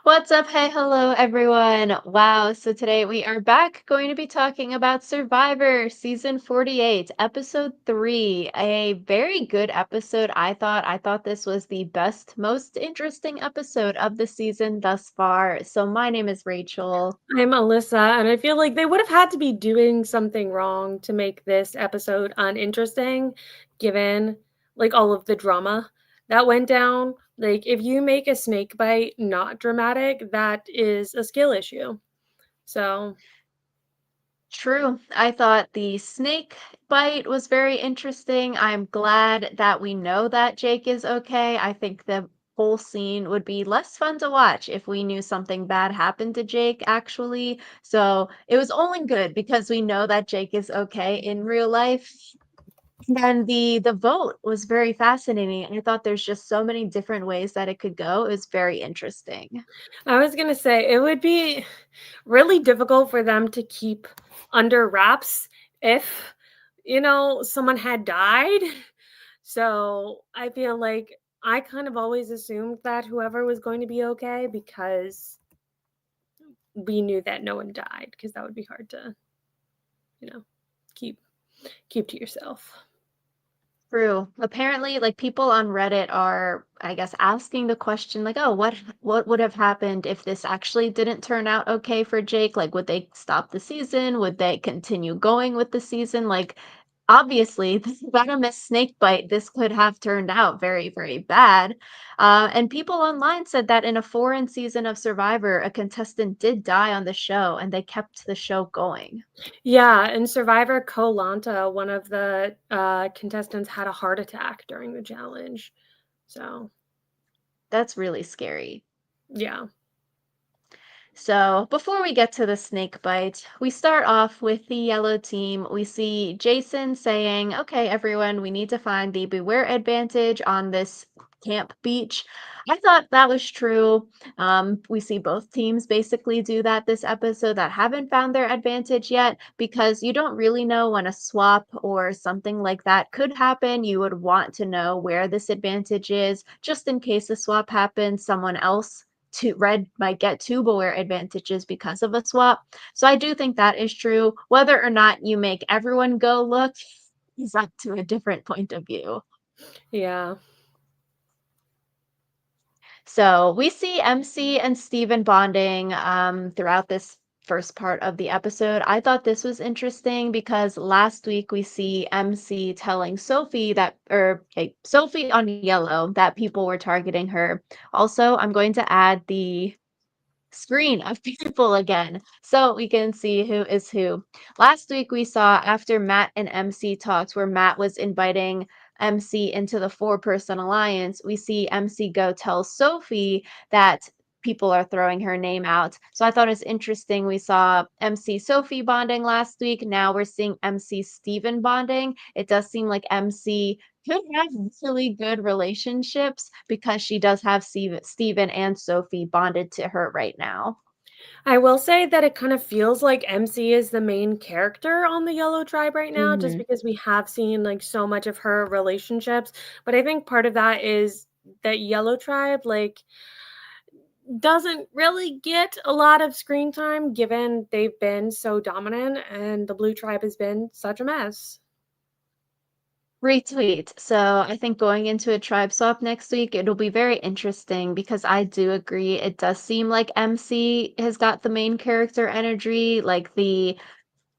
What's up? Hey, hello, everyone. Wow. So today we are back going to be talking about Survivor season 48, episode 3. A very good episode, I thought. I thought this was the best, most interesting episode of the season thus far. So my name is Rachel. I'm Alyssa, and I feel like they would have had to be doing something wrong to make this episode uninteresting, given like all of the drama that went down. Like, if you make a snake bite not dramatic, that is a skill issue. So, True. I thought the snake bite was very interesting. I'm glad that we know that Jake is okay. I think the whole scene would be less fun to watch if we knew something bad happened to Jake, actually. So it was only good because we know that Jake is okay in real life. And the vote was very fascinating. I thought there's just so many different ways that it could go. It was very interesting. I was gonna say it would be really difficult for them to keep under wraps if, someone had died. So I feel like I kind of always assumed that whoever was going to be okay because we knew that no one died because that would be hard to, you know, keep keep to yourself. True. Apparently, like people on Reddit are, I guess, asking the question like, "Oh, what would have happened if this actually didn't turn out okay for Jake? Like, would they stop the season? Would they continue going with the season?" Like, obviously, this venomous snake bite, this could have turned out very, very bad. And people online said that in a foreign season of Survivor, a contestant did die on the show, and they kept the show going. Yeah, in Survivor Koh Lanta, one of the contestants had a heart attack during the challenge. So That's really scary. yeah. So, before we get to the snake bite, we start off with the yellow team. We see Jason saying, "Okay, everyone, we need to find the beware advantage on this camp beach." I thought that was true. We see both teams basically do that this episode that haven't found their advantage yet because you don't really know when a swap or something like that could happen. You would want to know where this advantage is just in case a swap happens, someone else to red might get two beware advantages because of a swap. So I do think that is true. Whether or not you make everyone go look is up to a different point of view. Yeah. So we see MC and Steven bonding throughout this first part of the episode. I thought this was interesting because last week we see MC telling Sophie that, or okay, Sophie on yellow, that people were targeting her. Also, I'm going to add the screen of people again so we can see who is who. Last week we saw after Matt and MC talked where Matt was inviting MC into the four-person alliance, we see MC go tell Sophie that people are throwing her name out. So I thought it was interesting. We saw MC Sophie bonding last week. Now we're seeing MC Steven bonding. It does seem like MC could have really good relationships because she does have Steven and Sophie bonded to her right now. I will say that it kind of feels like MC is the main character on the Yellow Tribe right now, just Mhm. because we have seen like so much of her relationships. But I think part of that is that Yellow Tribe, like, doesn't really get a lot of screen time given they've been so dominant and the Blue Tribe has been such a mess. Retweet. So I think going into a tribe swap next week, it'll be very interesting because I do agree. It does seem like MC has got the main character energy, like the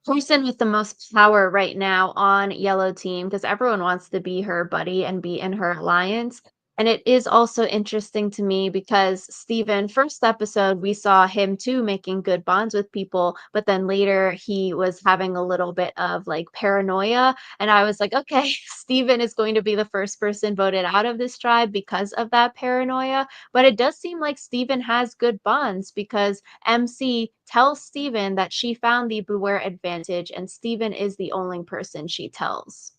person with the most power right now on yellow team because everyone wants to be her buddy and be in her alliance. And it is also interesting to me because Steven, first episode, we saw him too making good bonds with people, but then later he was having a little bit of like paranoia. And I was like, okay, Steven is going to be the first person voted out of this tribe because of that paranoia. But it does seem like Steven has good bonds because MC tells Steven that she found the Beware advantage, and Steven is the only person she tells.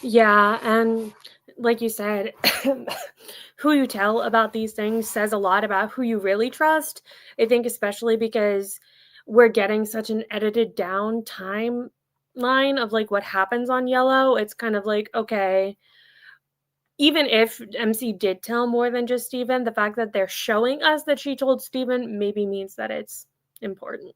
Yeah, and like you said, who you tell about these things says a lot about who you really trust. I think especially because we're getting such an edited down timeline of like what happens on Yellow. It's kind of like, okay, even if MC did tell more than just Steven, the fact that they're showing us that she told Steven maybe means that it's important.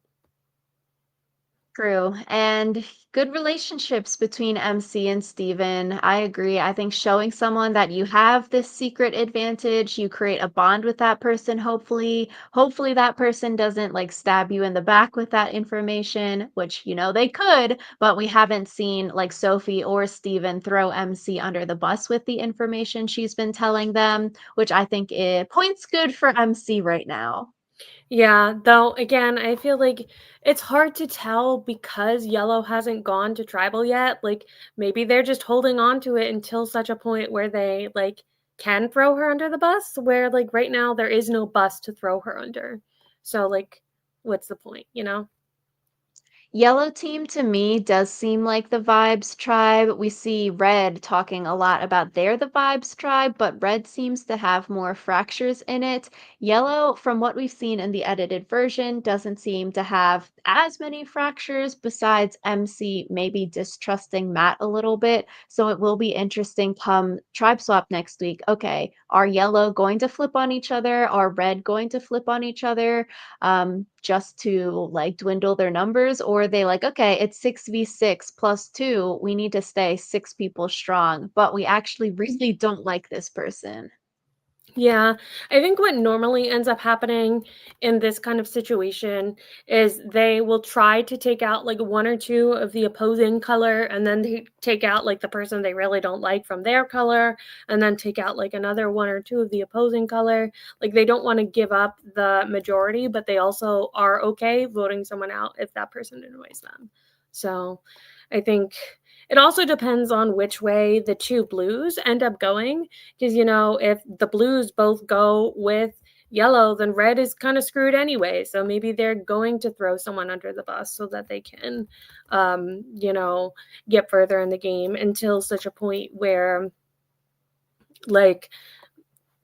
True. And good relationships between MC and Steven. I agree. I think showing someone that you have this secret advantage, you create a bond with that person, hopefully. Hopefully that person doesn't like stab you in the back with that information, which they could, but we haven't seen like Sophie or Steven throw MC under the bus with the information she's been telling them, which I think it points good for MC right now. Yeah, though again, I feel like it's hard to tell because Yellow hasn't gone to tribal yet. Like maybe they're just holding on to it until such a point where they like can throw her under the bus, where like right now there is no bus to throw her under. So like what's the point, you know? Yellow team to me does seem like the Vibes tribe. We see Red talking a lot about they're the Vibes tribe, but Red seems to have more fractures in it. Yellow, from what we've seen in the edited version, doesn't seem to have as many fractures, besides MC maybe distrusting Matt a little bit. So it will be interesting come tribe swap next week. Okay, are Yellow going to flip on each other? Are Red going to flip on each other? Just to like dwindle their numbers, or are they like, okay, it's 6v6 plus 2, we need to stay 6 people strong, but we actually really don't like this person. Yeah, I think what normally ends up happening in this kind of situation is they will try to take out like one or two of the opposing color, and then they take out like the person they really don't like from their color, and then take out like another one or two of the opposing color. Like they don't want to give up the majority, but they also are okay voting someone out if that person annoys them. So I think it also depends on which way the two blues end up going, because if the blues both go with yellow, then red is kind of screwed anyway, so maybe they're going to throw someone under the bus so that they can get further in the game until such a point where like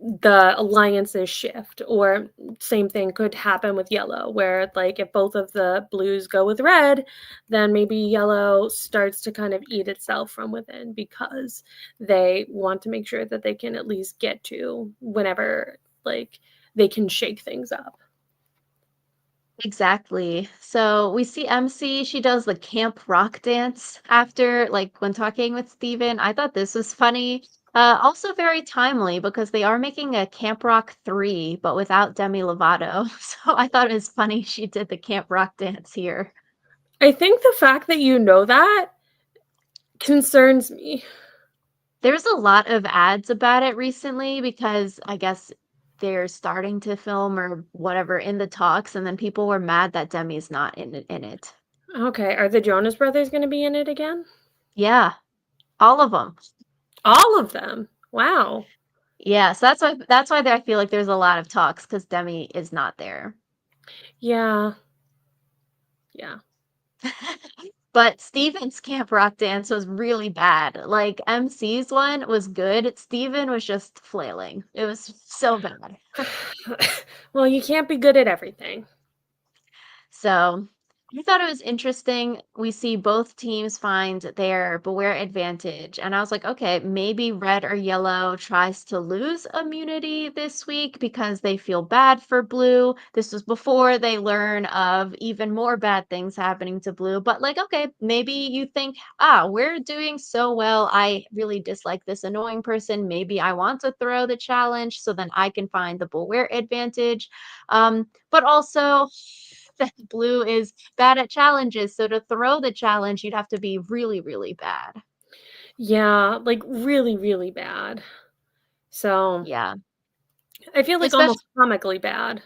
the alliances shift. Or same thing could happen with yellow, where like if both of the blues go with red, then maybe yellow starts to kind of eat itself from within, because they want to make sure that they can at least get to whenever like they can shake things up. Exactly. So we see MC, she does the camp rock dance after, like, when talking with Steven. I thought this was funny. Also very timely because they are making a Camp Rock 3, but without Demi Lovato. So I thought it was funny she did the camp rock dance here. I think the fact that that concerns me. There's a lot of ads about it recently because I guess they're starting to film or whatever in the talks, and then people were mad that Demi's not in it. Okay, are the Jonas Brothers going to be in it again? Yeah, all of them. All of them. Wow. Yeah, so that's why I feel like there's a lot of talks because Demi is not there. Yeah. Yeah. But Steven's camp rock dance was really bad. Like MC's one was good. Steven was just flailing. It was so bad. Well, you can't be good at everything. So I thought it was interesting. We see both teams find their Beware advantage. And I was like, okay, maybe red or yellow tries to lose immunity this week because they feel bad for blue. This was before they learn of even more bad things happening to blue. But like, okay, maybe you think, we're doing so well. I really dislike this annoying person. Maybe I want to throw the challenge so then I can find the Beware advantage. But also, that blue is bad at challenges. So to throw the challenge, you'd have to be really, really bad. Yeah, like really, really bad. So Yeah. I feel like Especially almost comically bad.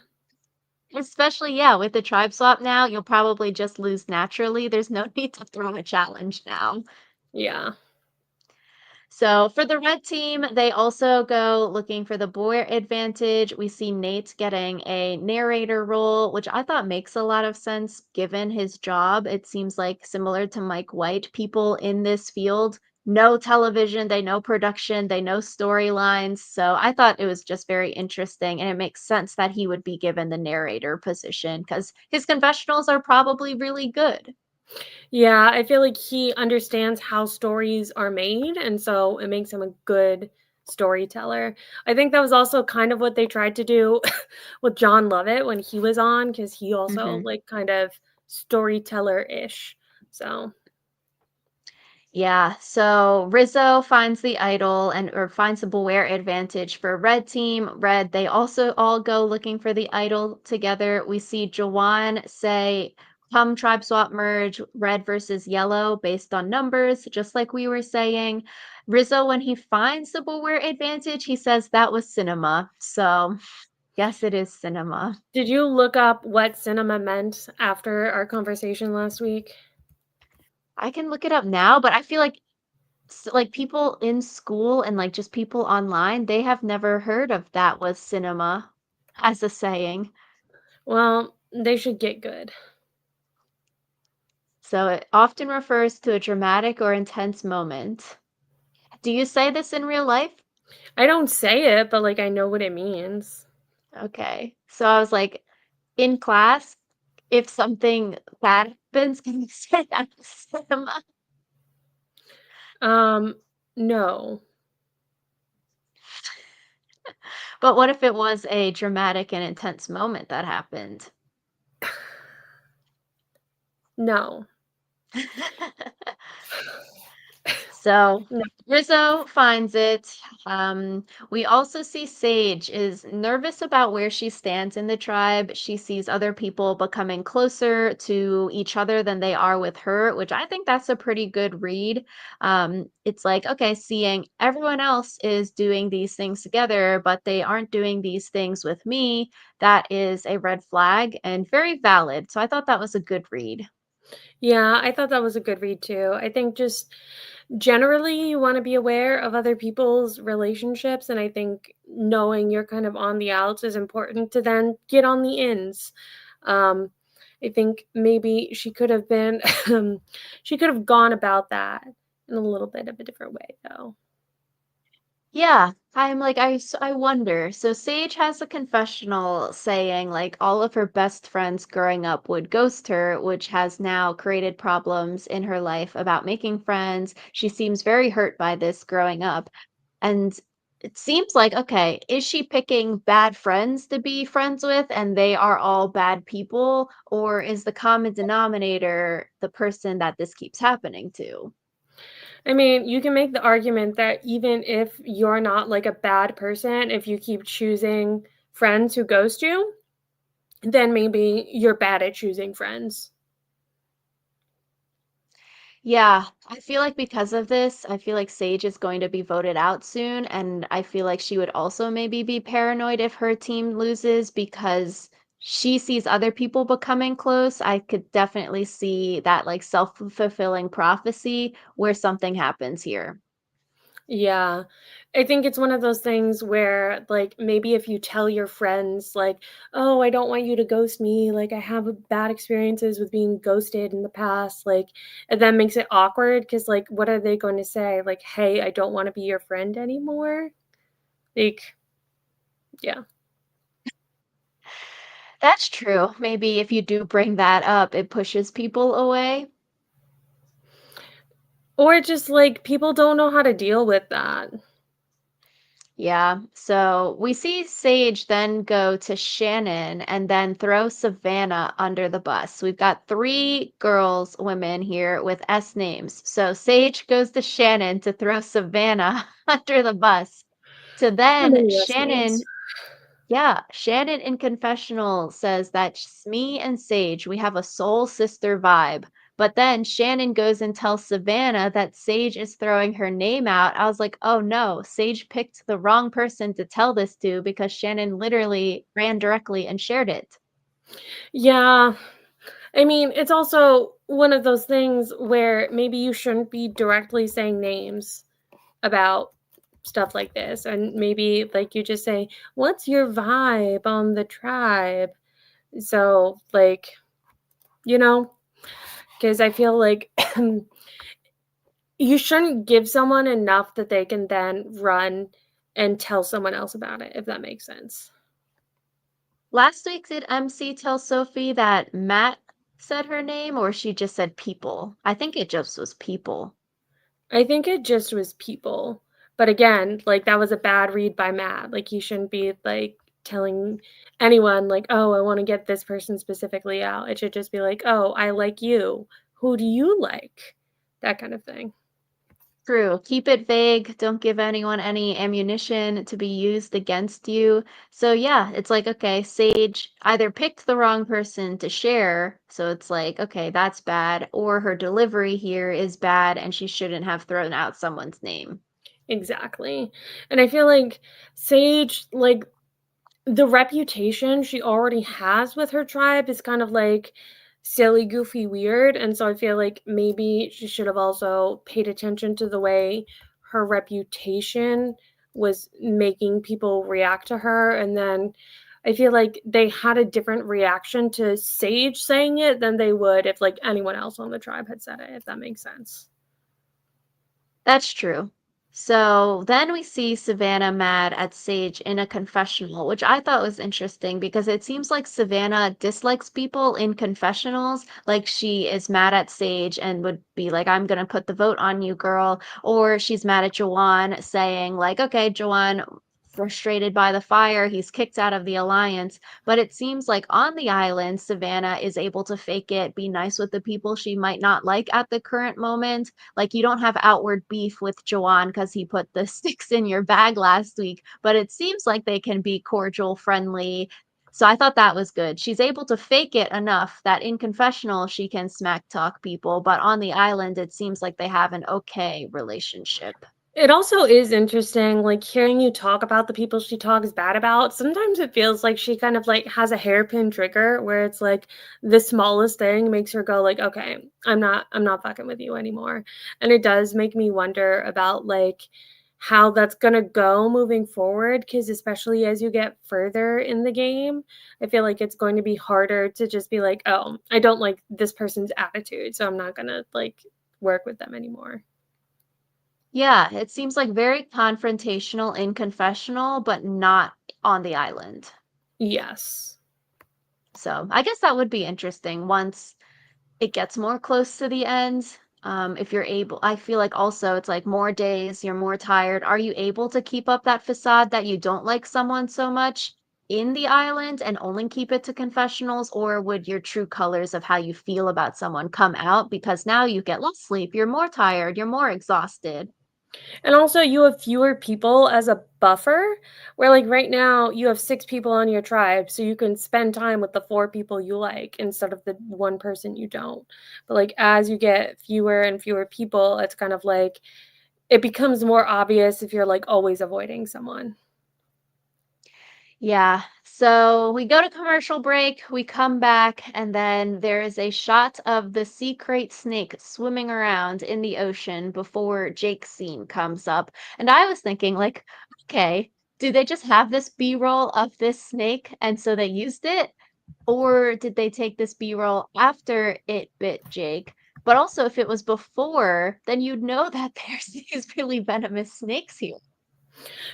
especially yeah, with the tribe swap now, you'll probably just lose naturally. There's no need to throw a challenge now. Yeah. So for the red team, they also go looking for the boy advantage. We see Nate getting a narrator role, which I thought makes a lot of sense given his job. It seems like similar to Mike White, people in this field know television, they know production, they know storylines. So I thought it was just very interesting. And it makes sense that he would be given the narrator position because his confessionals are probably really good. Yeah, I feel like he understands how stories are made, and so it makes him a good storyteller. I think that was also kind of what they tried to do with John Lovett when he was on, because he also Hmm. like kind of storyteller-ish. So Yeah, so Rizzo finds the idol and or finds the Beware advantage for Red team. Red, they also all go looking for the idol together. We see Jawan say, "Come tribe swap merge, red versus yellow based on numbers," just like we were saying. Rizzo, when he finds the Beware advantage, he says that was cinema. So guess it is cinema. did you look up what cinema meant after our conversation last week? I can look it up now, but I feel like like people in school and like just people online, they have never heard of that was cinema as a saying. Well, they should get good. So it often refers to a dramatic or intense moment. Do you say this in real life? I don't say it, but like I know what it means. Okay. So I was like, in class, if something bad happens, can you say that was cinema? Um, no. But what if it was a dramatic and intense moment that happened? No. So No. Rizzo finds it. We also see Sage is nervous about where she stands in the tribe. She sees other people becoming closer to each other than they are with her, which I think that's a pretty good read. It's like, okay, seeing everyone else is doing these things together, but they aren't doing these things with me. That is a red flag and very valid. So I thought that was a good read. Yeah, I thought that was a good read too. I think just generally you want to be aware of other people's relationships, and I think knowing you're kind of on the outs is important to then get on the ins. Um I think maybe she could have been she could have gone about that in a little bit of a different way though. Yeah, I'm like, I wonder. So Sage has a confessional saying like all of her best friends growing up would ghost her, which has now created problems in her life about making friends. She seems very hurt by this growing up. And it seems like, okay, is she picking bad friends to be friends with and they are all bad people? Or is the common denominator the person that this keeps happening to? I mean, you can make the argument that even if you're not like a bad person, if you keep choosing friends who ghost you, then maybe you're bad at choosing friends. Yeah, I feel like because of this, I feel like Sage is going to be voted out soon, and I feel like she would also maybe be paranoid if her team loses because she sees other people becoming close. I could definitely see that like self-fulfilling prophecy where something happens here. Yeah. I think it's one of those things where, like, maybe if you tell your friends, like, oh, I don't want you to ghost me, like, I have bad experiences with being ghosted in the past, like, and that makes it awkward because, like, what are they going to say? Like, hey, I don't want to be your friend anymore. Like, yeah. That's true. Maybe if you do bring that up, it pushes people away. Or just like people don't know how to deal with that. Yeah. So we see Sage then go to Shannon and then throw Savannah under the bus. We've got three girls, women here with S names. So Sage goes to Shannon to throw Savannah under the bus. To So then many last names. Shannon yeah, Shannon in confessional says that me and Sage, we have a soul sister vibe. But then Shannon goes and tells Savannah that Sage is throwing her name out. I was like, oh no, Sage picked the wrong person to tell this to because Shannon literally ran directly and shared it. Yeah. I mean, it's also one of those things where maybe you shouldn't be directly saying names about stuff like this. And maybe, like, you just say, what's your vibe on the tribe? So, like, you know, because I feel like you shouldn't give someone enough that they can then run and tell someone else about it, if that makes sense. Last week, did MC tell Sophie that Matt said her name or she just said people? I think it just was people. I think it just was people. But again, like, that was a bad read by Matt. Like, he shouldn't be, like, telling anyone, like, "Oh, I wanna get this person specifically out." It should just be like, "Oh, I like you. Who do you like?" That kind of thing. True. Keep it vague. Don't give anyone any ammunition to be used against you. So yeah, it's like, okay, Sage either picked the wrong person to share, so it's like, okay, that's bad, or her delivery here is bad and she shouldn't have thrown out someone's name. Exactly. And I feel like Sage, like, the reputation she already has with her tribe is kind of like silly, goofy, weird. And so I feel like maybe she should have also paid attention to the way her reputation was making people react to her. And then I feel like they had a different reaction to Sage saying it than they would if like anyone else on the tribe had said it, if that makes sense. That's true. So then we see Savannah mad at Sage in a confessional, which I thought was interesting because it seems like Savannah dislikes people in confessionals. Like she is mad at Sage and would be like, I'm gonna put the vote on you, girl. Or she's mad at Jawan saying, like, okay, Jawan, frustrated by the fire, he's kicked out of the alliance. But it seems like on the island, Savannah is able to fake it, be nice with the people she might not like at the current moment. Like you don't have outward beef with Jawan because he put the sticks in your bag last week, but it seems like they can be cordial, friendly. So I thought that was good. She's able to fake it enough that in confessional she can smack talk people, but on the island it seems like they have an okay relationship. It also is interesting, like, hearing you talk about the people she talks bad about. Sometimes it feels like she kind of, like, has a hairpin trigger where it's, like, the smallest thing makes her go, like, "Okay, I'm not fucking with you anymore." And it does make me wonder about, like, how that's gonna go moving forward. Because especially as you get further in the game, I feel like it's going to be harder to just be like, "Oh, I don't like this person's attitude, so I'm not gonna, like, work with them anymore." Yeah, it seems like very confrontational in confessional, but not on the island. Yes. So I guess that would be interesting once it gets more close to the end. If you're able, I feel like also it's like more days, you're more tired. Are you able to keep up that facade that you don't like someone so much in the island and only keep it to confessionals? Or would your true colors of how you feel about someone come out because now you get less sleep, you're more tired, you're more exhausted? And also, you have fewer people as a buffer, where, like, right now, you have 6 people on your tribe, so you can spend time with the 4 people you like instead of the 1 person you don't. But, like, as you get fewer and fewer people, it's kind of like it becomes more obvious if you're, like, always avoiding someone. Yeah. So we go to commercial break, we come back, and then there is a shot of the sea crate snake swimming around in the ocean before Jake's scene comes up. And I was thinking, like, okay, do they just have this B-roll of this snake and so they used it? Or did they take this B-roll after it bit Jake? But also, if it was before, then you'd know that there's these really venomous snakes here.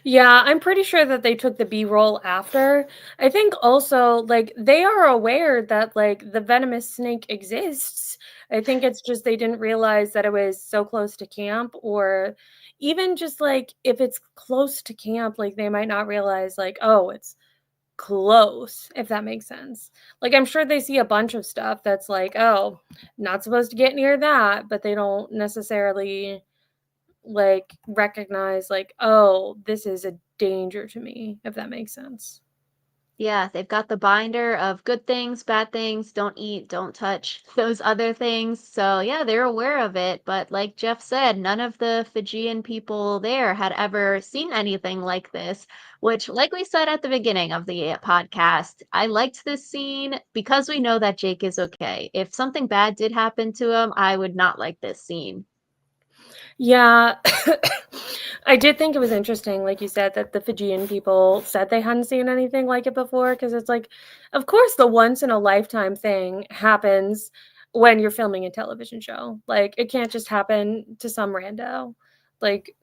Yeah, I'm pretty sure that they took the B-roll after. I think also, like, they are aware that, like, the venomous snake exists. I think it's just they didn't realize that it was so close to camp, or even just, like, if it's close to camp, like, they might not realize, like, "Oh, it's close," if that makes sense. Like, I'm sure they see a bunch of stuff that's like, "Oh, not supposed to get near that," but they don't necessarily like, recognize, like, "Oh, this is a danger to me," if that makes sense. Yeah, they've got the binder of good things, bad things, don't eat, don't touch, those other things. So, yeah, they're aware of it. But like Jeff said, none of the Fijian people there had ever seen anything like this, which, like we said at the beginning of the podcast, I liked this scene because we know that Jake is okay. If something bad did happen to him, I would not like this scene. Yeah. I did think it was interesting, like you said, that the Fijian people said they hadn't seen anything like it before. Because it's like, of course, the once in a lifetime thing happens when you're filming a television show. Like, it can't just happen to some rando. Like,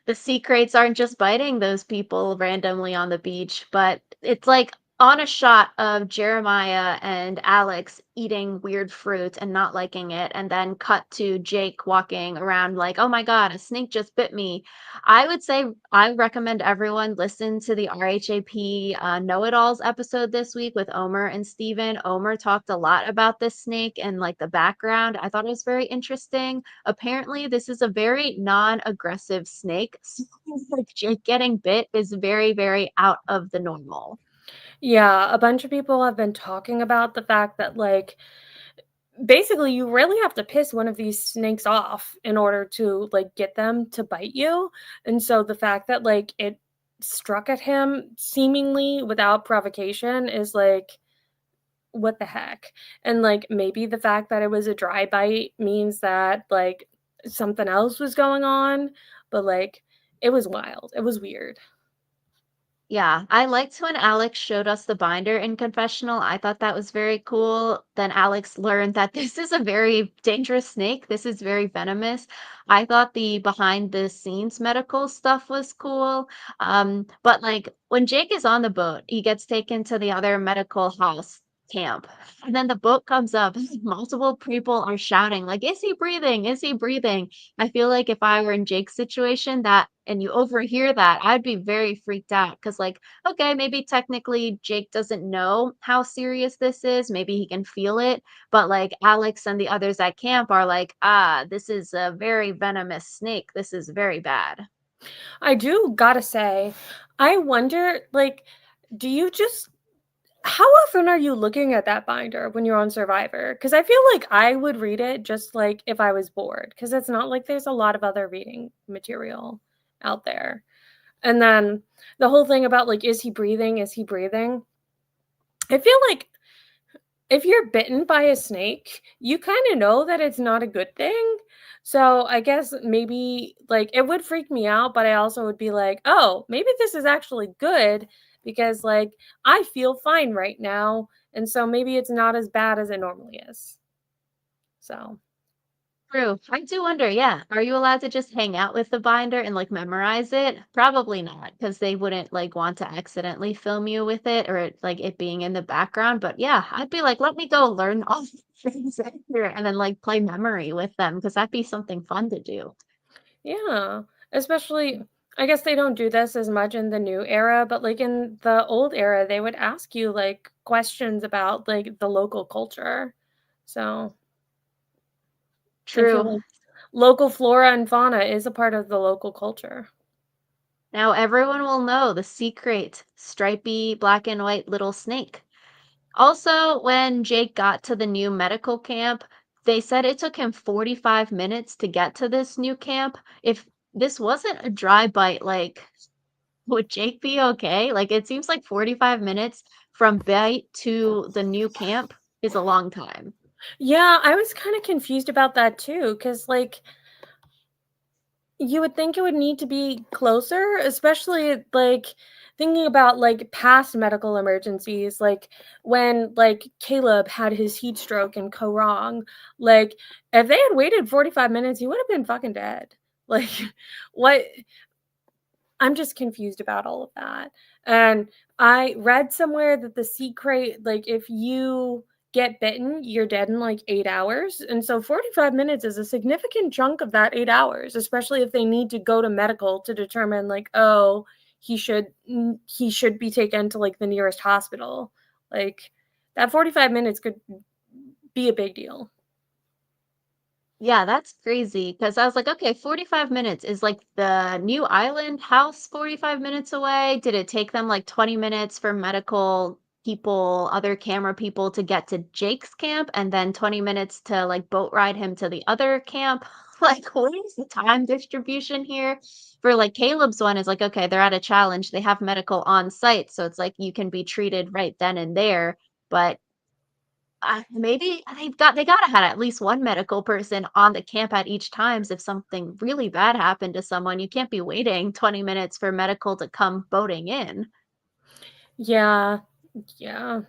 The sea crates aren't just biting those people randomly on the beach, but it's like on a shot of Jeremiah and Alex eating weird fruit and not liking it, and then cut to Jake walking around like, "Oh my God, a snake just bit me." I would say I recommend everyone listen to the RHAP Know-It-Alls episode this week with Omer and Steven. Omer talked a lot about this snake and like the background. I thought it was very interesting. Apparently, this is a very non-aggressive snake. So like Jake getting bit is very, very out of the normal. Yeah, a bunch of people have been talking about the fact that, like, basically you really have to piss one of these snakes off in order to, like, get them to bite you, and so the fact that, like, it struck at him seemingly without provocation is like, what the heck? And, like, maybe the fact that it was a dry bite means that, like, something else was going on, but, like, it was wild. It was weird. Yeah, I liked when Alex showed us the binder in confessional. I thought that was very cool. Then Alex learned that this is a very dangerous snake. This is very venomous. I thought the behind the scenes medical stuff was cool. But like when Jake is on the boat, he gets taken to the other medical house camp. And then the boat comes up, multiple people are shouting, like, is he breathing? Is he breathing? I feel like if I were in Jake's situation that and you overhear that, I'd be very freaked out because, like, okay, maybe technically Jake doesn't know how serious this is. Maybe he can feel it, but like Alex and the others at camp are like, ah, this is a very venomous snake. This is very bad. I do gotta say, I wonder, like, do you just how often are you looking at that binder when you're on Survivor? Because I feel like I would read it just like if I was bored, because it's not like there's a lot of other reading material out there. And then the whole thing about like, is he breathing? Is he breathing? I feel like if you're bitten by a snake, you kind of know that it's not a good thing. So I guess maybe like it would freak me out, but I also would be like, oh, maybe this is actually good because like I feel fine right now. And so maybe it's not as bad as it normally is. So True. I do wonder, yeah. Are you allowed to just hang out with the binder and like memorize it? Probably not, because they wouldn't like want to accidentally film you with it or like it being in the background. But yeah, I'd be like, let me go learn all the things in here and then like play memory with them because that'd be something fun to do. yeah, especially I guess they don't do this as much in the new era, but like in the old era, they would ask you like questions about like the local culture. So I feel True. like local flora and fauna is a part of the local culture. Now everyone will know the secret stripy black and white little snake. Also, when Jake got to the new medical camp, they said it took him 45 minutes to get to this new camp. If this wasn't a dry bite, like, would Jake be okay? Like, it seems like 45 minutes from bite to the new camp is a long time. Yeah, I was kind of confused about that too, because like you would think it would need to be closer, especially like thinking about like past medical emergencies, like when like Caleb had his heat stroke in Korong. Like if they had waited 45 minutes, he would have been fucking dead. Like what I'm just confused about all of that. And I read somewhere that the secret, like, if you get bitten, you're dead in like 8 hours. And so 45 minutes is a significant chunk of that 8 hours, especially if they need to go to medical to determine, like, oh, he should be taken to like the nearest hospital. Like that 45 minutes could be a big deal. Yeah, that's crazy. Because I was like, okay, 45 minutes is like the new island house 45 minutes away. Did it take them like 20 minutes for medical people, other camera people to get to Jake's camp and then 20 minutes to like boat ride him to the other camp? Like, what is the time distribution here? For like Caleb's one is like, okay, they're at a challenge. They have medical on site. So it's like you can be treated right then and there. But maybe they gotta had at least one medical person on the camp at each times if something really bad happened to someone. You can't be waiting 20 minutes for medical to come boating in. Yeah. Yeah.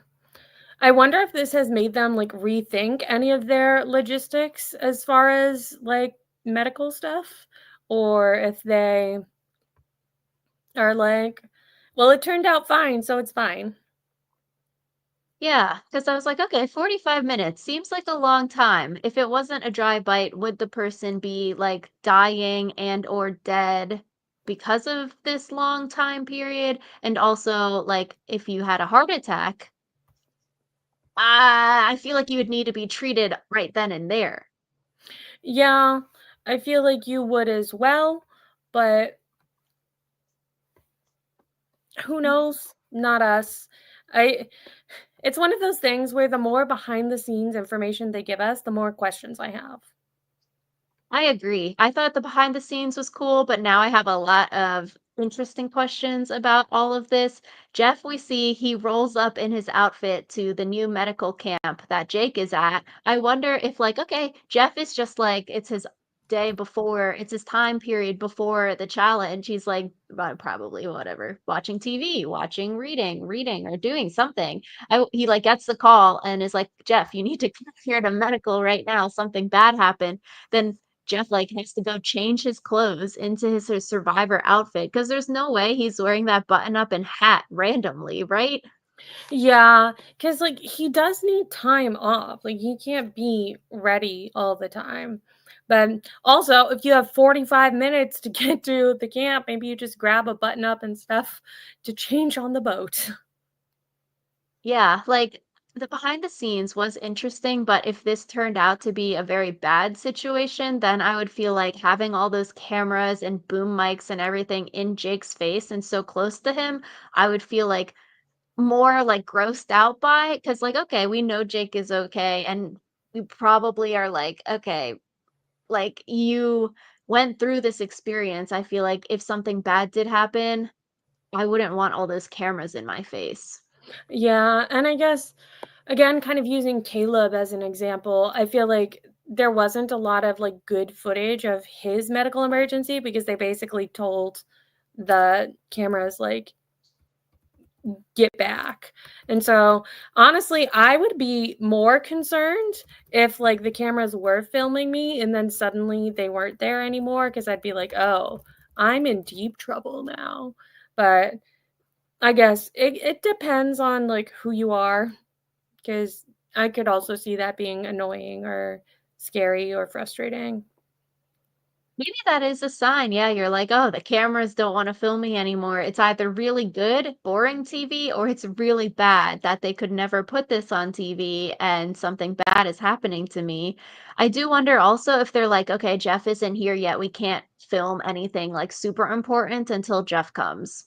I wonder if this has made them, like, rethink any of their logistics as far as, like, medical stuff, or if they are like, "Well, it turned out fine, so it's fine." Yeah, because I was like, okay, 45 minutes seems like a long time. If it wasn't a dry bite, would the person be like dying and or dead because of this long time period? And also, like, if you had a heart attack, I feel like you would need to be treated right then and there. Yeah, I feel like you would as well, but who knows? Not us. I It's one of those things where the more behind the scenes information they give us, the more questions I have. I agree. I thought the behind the scenes was cool, but now I have a lot of interesting questions about all of this. Jeff, we see he rolls up in his outfit to the new medical camp that Jake is at. I wonder if, like, okay, Jeff is just like, it's his day before, it's his time period before the challenge. He's like, probably whatever, watching TV, watching, reading, or doing something. He like gets the call and is like, Jeff, you need to come here to medical right now. Something bad happened. Then Jeff, like, has to go change his clothes into his survivor outfit because there's no way he's wearing that button up and hat randomly, right? Yeah, because like he does need time off. Like he can't be ready all the time. But also, if you have 45 minutes to get to the camp, maybe you just grab a button up and stuff to change on the boat. Yeah, like the behind the scenes was interesting, but if this turned out to be a very bad situation, then I would feel like having all those cameras and boom mics and everything in Jake's face and so close to him, I would feel like more like grossed out by because like okay, we know Jake is okay and we probably are like okay, like, you went through this experience, I feel like if something bad did happen, I wouldn't want all those cameras in my face. Yeah, and I guess again, kind of using Caleb as an example, I feel like there wasn't a lot of like good footage of his medical emergency because they basically told the cameras like get back. And so, honestly, I would be more concerned if like the cameras were filming me and then suddenly they weren't there anymore because I'd be like, "Oh, I'm in deep trouble now." But I guess it depends on like who you are because I could also see that being annoying or scary or frustrating. Maybe that is a sign, yeah, you're like, "Oh, the cameras don't wanna film me anymore." It's either really good, boring TV, or it's really bad that they could never put this on TV and something bad is happening to me. I do wonder also if they're like, "Okay, Jeff isn't here yet, we can't film anything, like, super important until Jeff comes."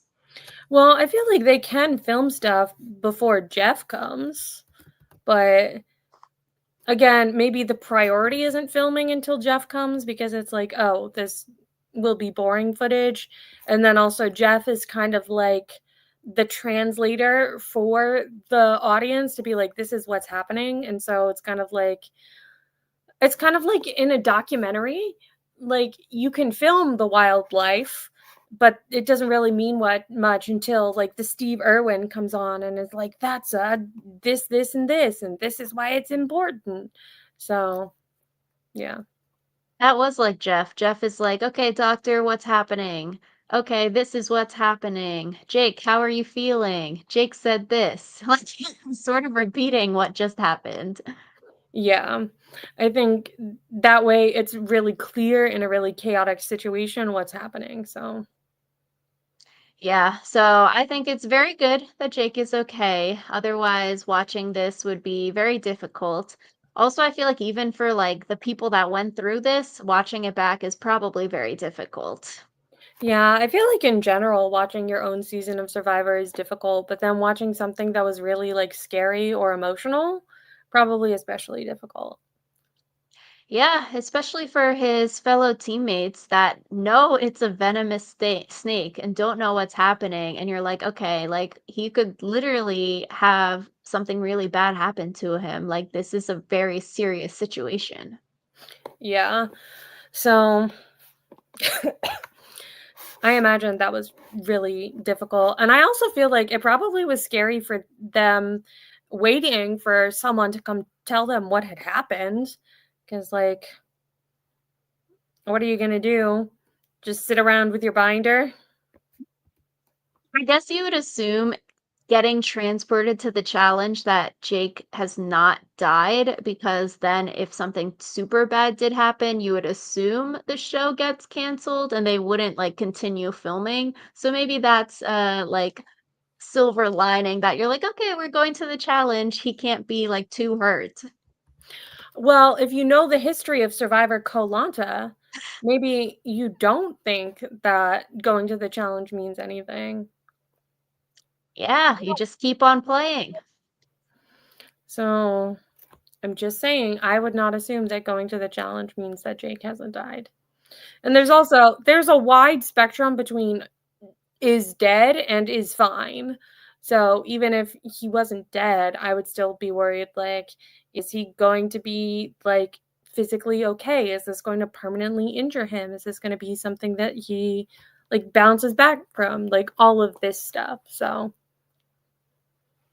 Well, I feel like they can film stuff before Jeff comes, but again, maybe the priority isn't filming until Jeff comes because it's like, "Oh, this will be boring footage." And then also Jeff is kind of like the translator for the audience to be like, "This is what's happening." And so it's kind of like in a documentary, like you can film the wildlife, but it doesn't really mean what much until like the Steve Irwin comes on and is like, that's and this is why it's important. So yeah. That was like Jeff. Jeff is like, "Okay, doctor, what's happening? Okay, this is what's happening. Jake, how are you feeling? Jake said this." Like, sort of repeating what just happened. Yeah. I think that way it's really clear in a really chaotic situation what's happening. So Yeah, so I think it's very good that Jake is okay. Otherwise, watching this would be very difficult. Also, I feel like even for like the people that went through this, watching it back is probably very difficult. yeah, I feel like in general, watching your own season of Survivor is difficult, but then watching something that was really like scary or emotional, probably especially difficult. Yeah, especially for his fellow teammates that know it's a venomous snake and don't know what's happening. And you're like, okay, like he could literally have something really bad happen to him. Like, this is a very serious situation. Yeah. So I imagine that was really difficult. And I also feel like it probably was scary for them waiting for someone to come tell them what had happened. Because, like, what are you going to do? Just sit around with your binder? I guess you would assume getting transported to the challenge that Jake has not died, because then if something super bad did happen, you would assume the show gets canceled and they wouldn't like continue filming. So maybe that's like silver lining that you're like, okay, we're going to the challenge. He can't be like too hurt. Well, if you know the history of Survivor Koh maybe you don't think that going to the challenge means anything. Yeah, you just keep on playing. So I'm just saying, I would not assume that going to the challenge means that Jake hasn't died. And there's a wide spectrum between is dead and is fine. So even if he wasn't dead, I would still be worried, like, is he going to be like physically okay? Is this going to permanently injure him? Is this going to be something that he like bounces back from? Like all of this stuff. So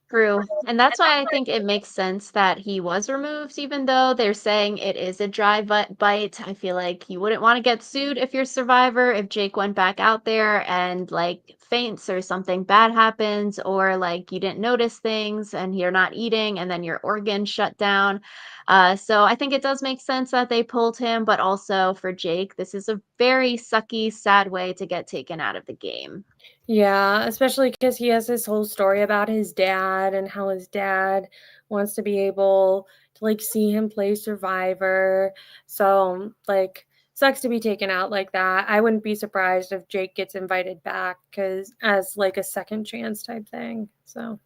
True. And that's why I think it makes sense that he was removed, even though they're saying it is a dry bite. I feel like you wouldn't want to get sued if you're Survivor, if Jake went back out there and like faints or something bad happens, or like you didn't notice things and you're not eating and then your organs shut down. So I think it does make sense that they pulled him, but also for Jake, this is a very sucky, sad way to get taken out of the game. yeah, especially because he has this whole story about his dad and how his dad wants to be able to like see him play Survivor. So, like, sucks to be taken out like that. I wouldn't be surprised if Jake gets invited back because as like a second chance type thing. So,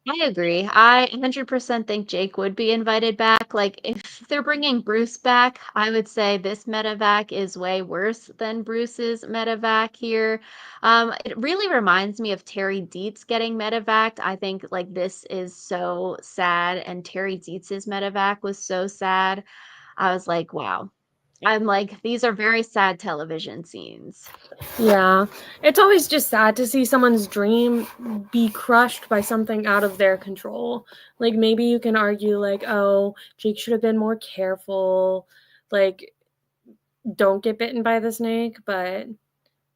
I agree. I 100% think Jake would be invited back. Like, if they're bringing Bruce back, I would say this medevac is way worse than Bruce's medevac here. It really reminds me of Terry Dietz getting medevaced. I think like this is so sad, and Terry Dietz's medevac was so sad. I was like, wow. I'm like, these are very sad television scenes. yeah, it's always just sad to see someone's dream be crushed by something out of their control. Like, maybe you can argue, like, oh, Jake should have been more careful. Like, don't get bitten by the snake, but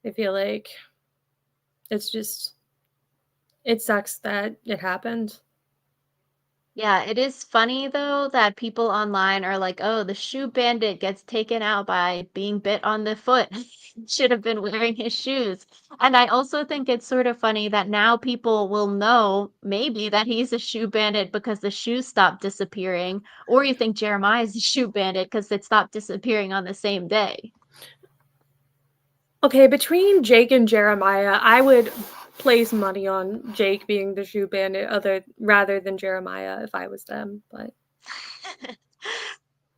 I feel like it's just it sucks that it happened. Yeah, it is funny though that people online are like, "Oh, the shoe bandit gets taken out by being bit on the foot. Should have been wearing his shoes." And I also think it's sort of funny that now people will know maybe that he's a shoe bandit because the shoes stopped disappearing, or you think Jeremiah's a shoe bandit because it stopped disappearing on the same day. Okay, between Jake and Jeremiah, I would place money on Jake being the shoe bandit other rather than Jeremiah if I was them, but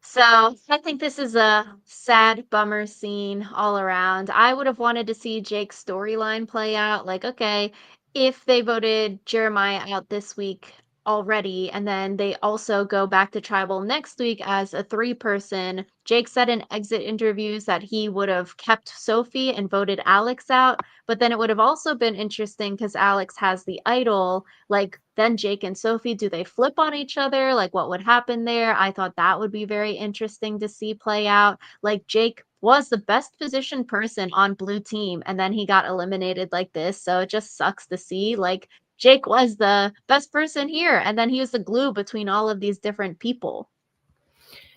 So I think this is a sad bummer scene all around. I would have wanted to see Jake's storyline play out. Like, okay, if they voted Jeremiah out this week already, and then they also go back to tribal next week as a three-person, Jake said in exit interviews that he would have kept Sophie and voted Alex out. But then it would have also been interesting because Alex has the idol, like then Jake and Sophie, do they flip on each other? Like what would happen there? I thought that would be very interesting to see play out. Like Jake was the best positioned person on blue team and then he got eliminated like this. So it just sucks to see. Like Jake was the best person here and then he was the glue between all of these different people.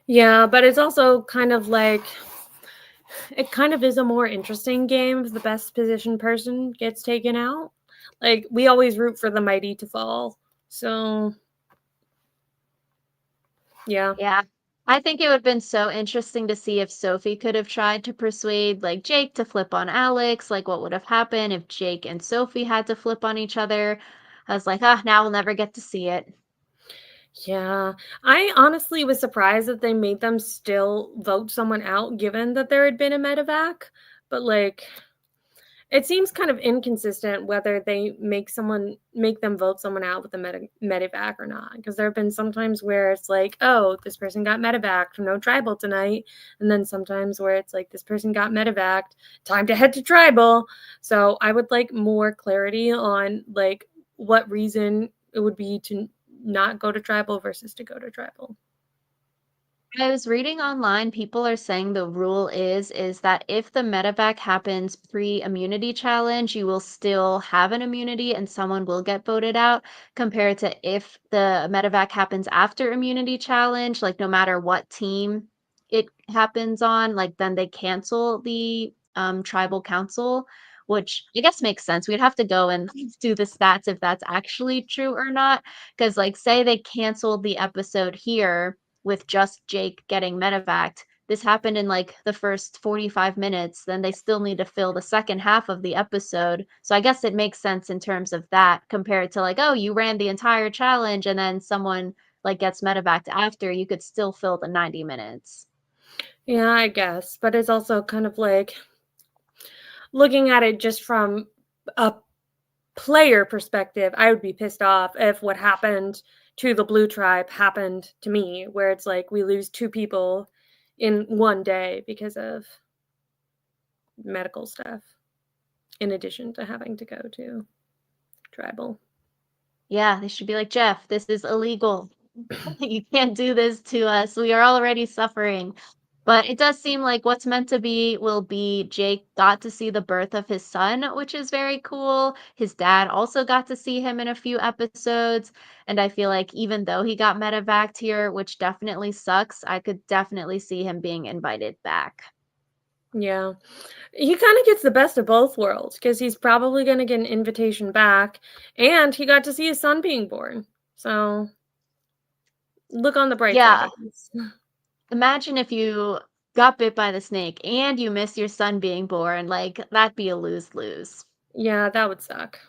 yeah, but it's also kind of like it kind of is a more interesting game if the best positioned person gets taken out. Like we always root for the mighty to fall. So, yeah. Yeah. I think it would have been so interesting to see if Sophie could have tried to persuade like Jake to flip on Alex, like what would have happened if Jake and Sophie had to flip on each other. I was like, ah, now we'll never get to see it. Yeah. I honestly was surprised that they made them still vote someone out given that there had been a medevac, but like it seems kind of inconsistent whether they make them vote someone out with a medevac or not. Because there have been sometimes where it's like, oh, this person got medevaced, no tribal tonight, and then sometimes where it's like this person got medevaced, time to head to tribal. So I would like more clarity on like what reason it would be to not go to tribal versus to go to tribal. I was reading online, people are saying the rule is that if the medevac happens pre-immunity challenge, you will still have an immunity and someone will get voted out, compared to if the medevac happens after immunity challenge, like no matter what team it happens on, like then they cancel the tribal council, which I guess makes sense. We'd have to go and do the stats if that's actually true or not. Because like say they canceled the episode here with just Jake getting medevaced. This happened in like the first 45 minutes, then they still need to fill the second half of the episode. So I guess it makes sense in terms of that compared to like, oh, you ran the entire challenge and then someone like gets medevaced after, you could still fill the 90 minutes. Yeah, I guess. But it's also kind of like looking at it just from a player perspective, I would be pissed off if what happened to the blue tribe happened to me, where it's like we lose two people in one day because of medical stuff, in addition to having to go to tribal. Yeah, they should be like, Jeff, this is illegal. You can't do this to us. We are already suffering. But it does seem like what's meant to be will be Jake got to see the birth of his son, which is very cool. His dad also got to see him in a few episodes. And I feel like even though he got medevaced here, which definitely sucks, I could definitely see him being invited back. Yeah. He kind of gets the best of both worlds because he's probably going to get an invitation back and he got to see his son being born. So look on the bright side, I Yeah, guess. imagine if you got bit by the snake and you miss your son being born. Like, that'd be a lose-lose. Yeah, that would suck.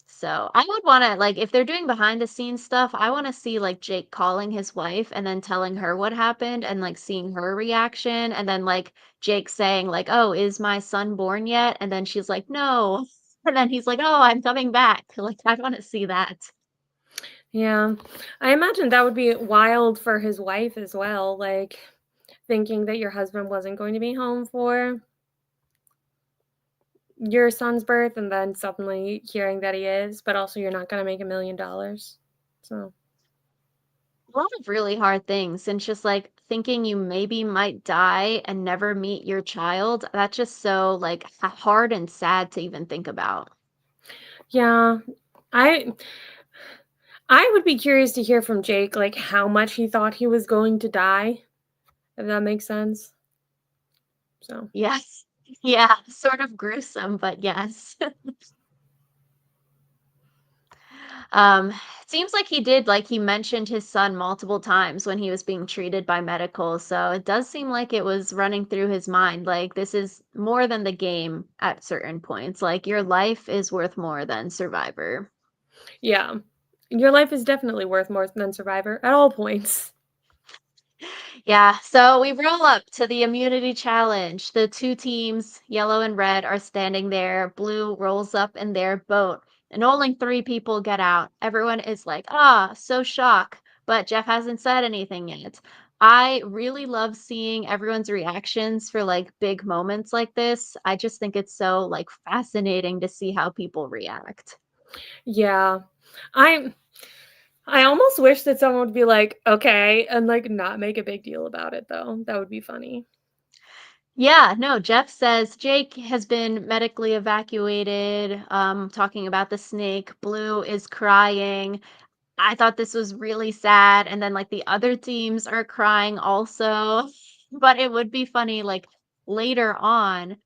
So I would want to like if they're doing behind the scenes stuff, I want to see like Jake calling his wife and then telling her what happened and like seeing her reaction and then like Jake saying like, "Oh, is my son born yet?" And then she's like, "No." And then he's like, "Oh, I'm coming back." Like I want to see that. Yeah. I imagine that would be wild for his wife as well, like thinking that your husband wasn't going to be home for your son's birth and then suddenly hearing that he is, but also you're not going to make $1 million. So, A lot of really hard things and just like thinking you maybe might die and never meet your child. That's just so like hard and sad to even think about. yeah. I I would be curious to hear from Jake like how much he thought he was going to die, if that makes sense. So, Yes. Yeah, sort of gruesome, but yes. It seems like he did, like he mentioned his son multiple times when he was being treated by medical. So it does seem like it was running through his mind. Like this is more than the game at certain points. Like your life is worth more than Survivor. yeah. Your life is definitely worth more than Survivor at all points. Yeah, so we roll up to the immunity challenge. The two teams, yellow and red, are standing there. Blue rolls up in their boat, and only three people get out. Everyone is like, ah, so shocked, but Jeff hasn't said anything yet. I really love seeing everyone's reactions for like big moments like this. I just think it's so like fascinating to see how people react. Yeah. I I almost wish that someone would be like, "Okay," and like not make a big deal about it though. That would be funny. Yeah, no, Jeff says Jake has been medically evacuated, talking about the snake. Blue is crying. I thought this was really sad. And then like the other teams are crying also. But it would be funny, like later on,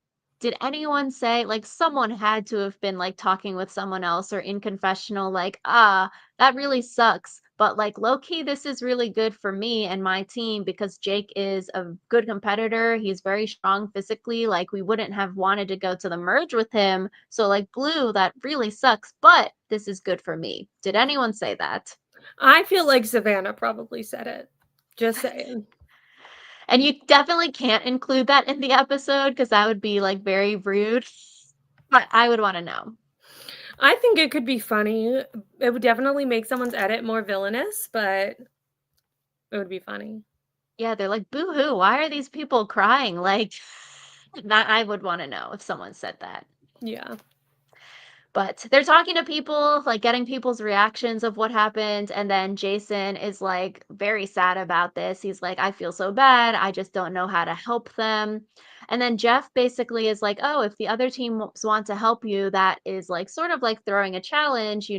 did anyone say like someone had to have been like talking with someone else or in confessional, like, ah, that really sucks. But like low key, this is really good for me and my team because Jake is a good competitor. He's very strong physically. Like we wouldn't have wanted to go to the merge with him. So like Blue, that really sucks, but this is good for me. Did anyone say that? I feel like Savannah probably said it. Just saying. And you definitely can't include that in the episode because that would be like very rude. But I would want to know. I think it could be funny. It would definitely make someone's edit more villainous, but it would be funny. Yeah, they're like, boo hoo, why are these people crying? Like, that I would want to know if someone said that. Yeah. But they're talking to people, like getting people's reactions of what happened. And then Jason is like very sad about this. He's like, I feel so bad. I just don't know how to help them. And then Jeff basically is like, oh, if the other teams want to help you, that is like sort of like throwing a challenge,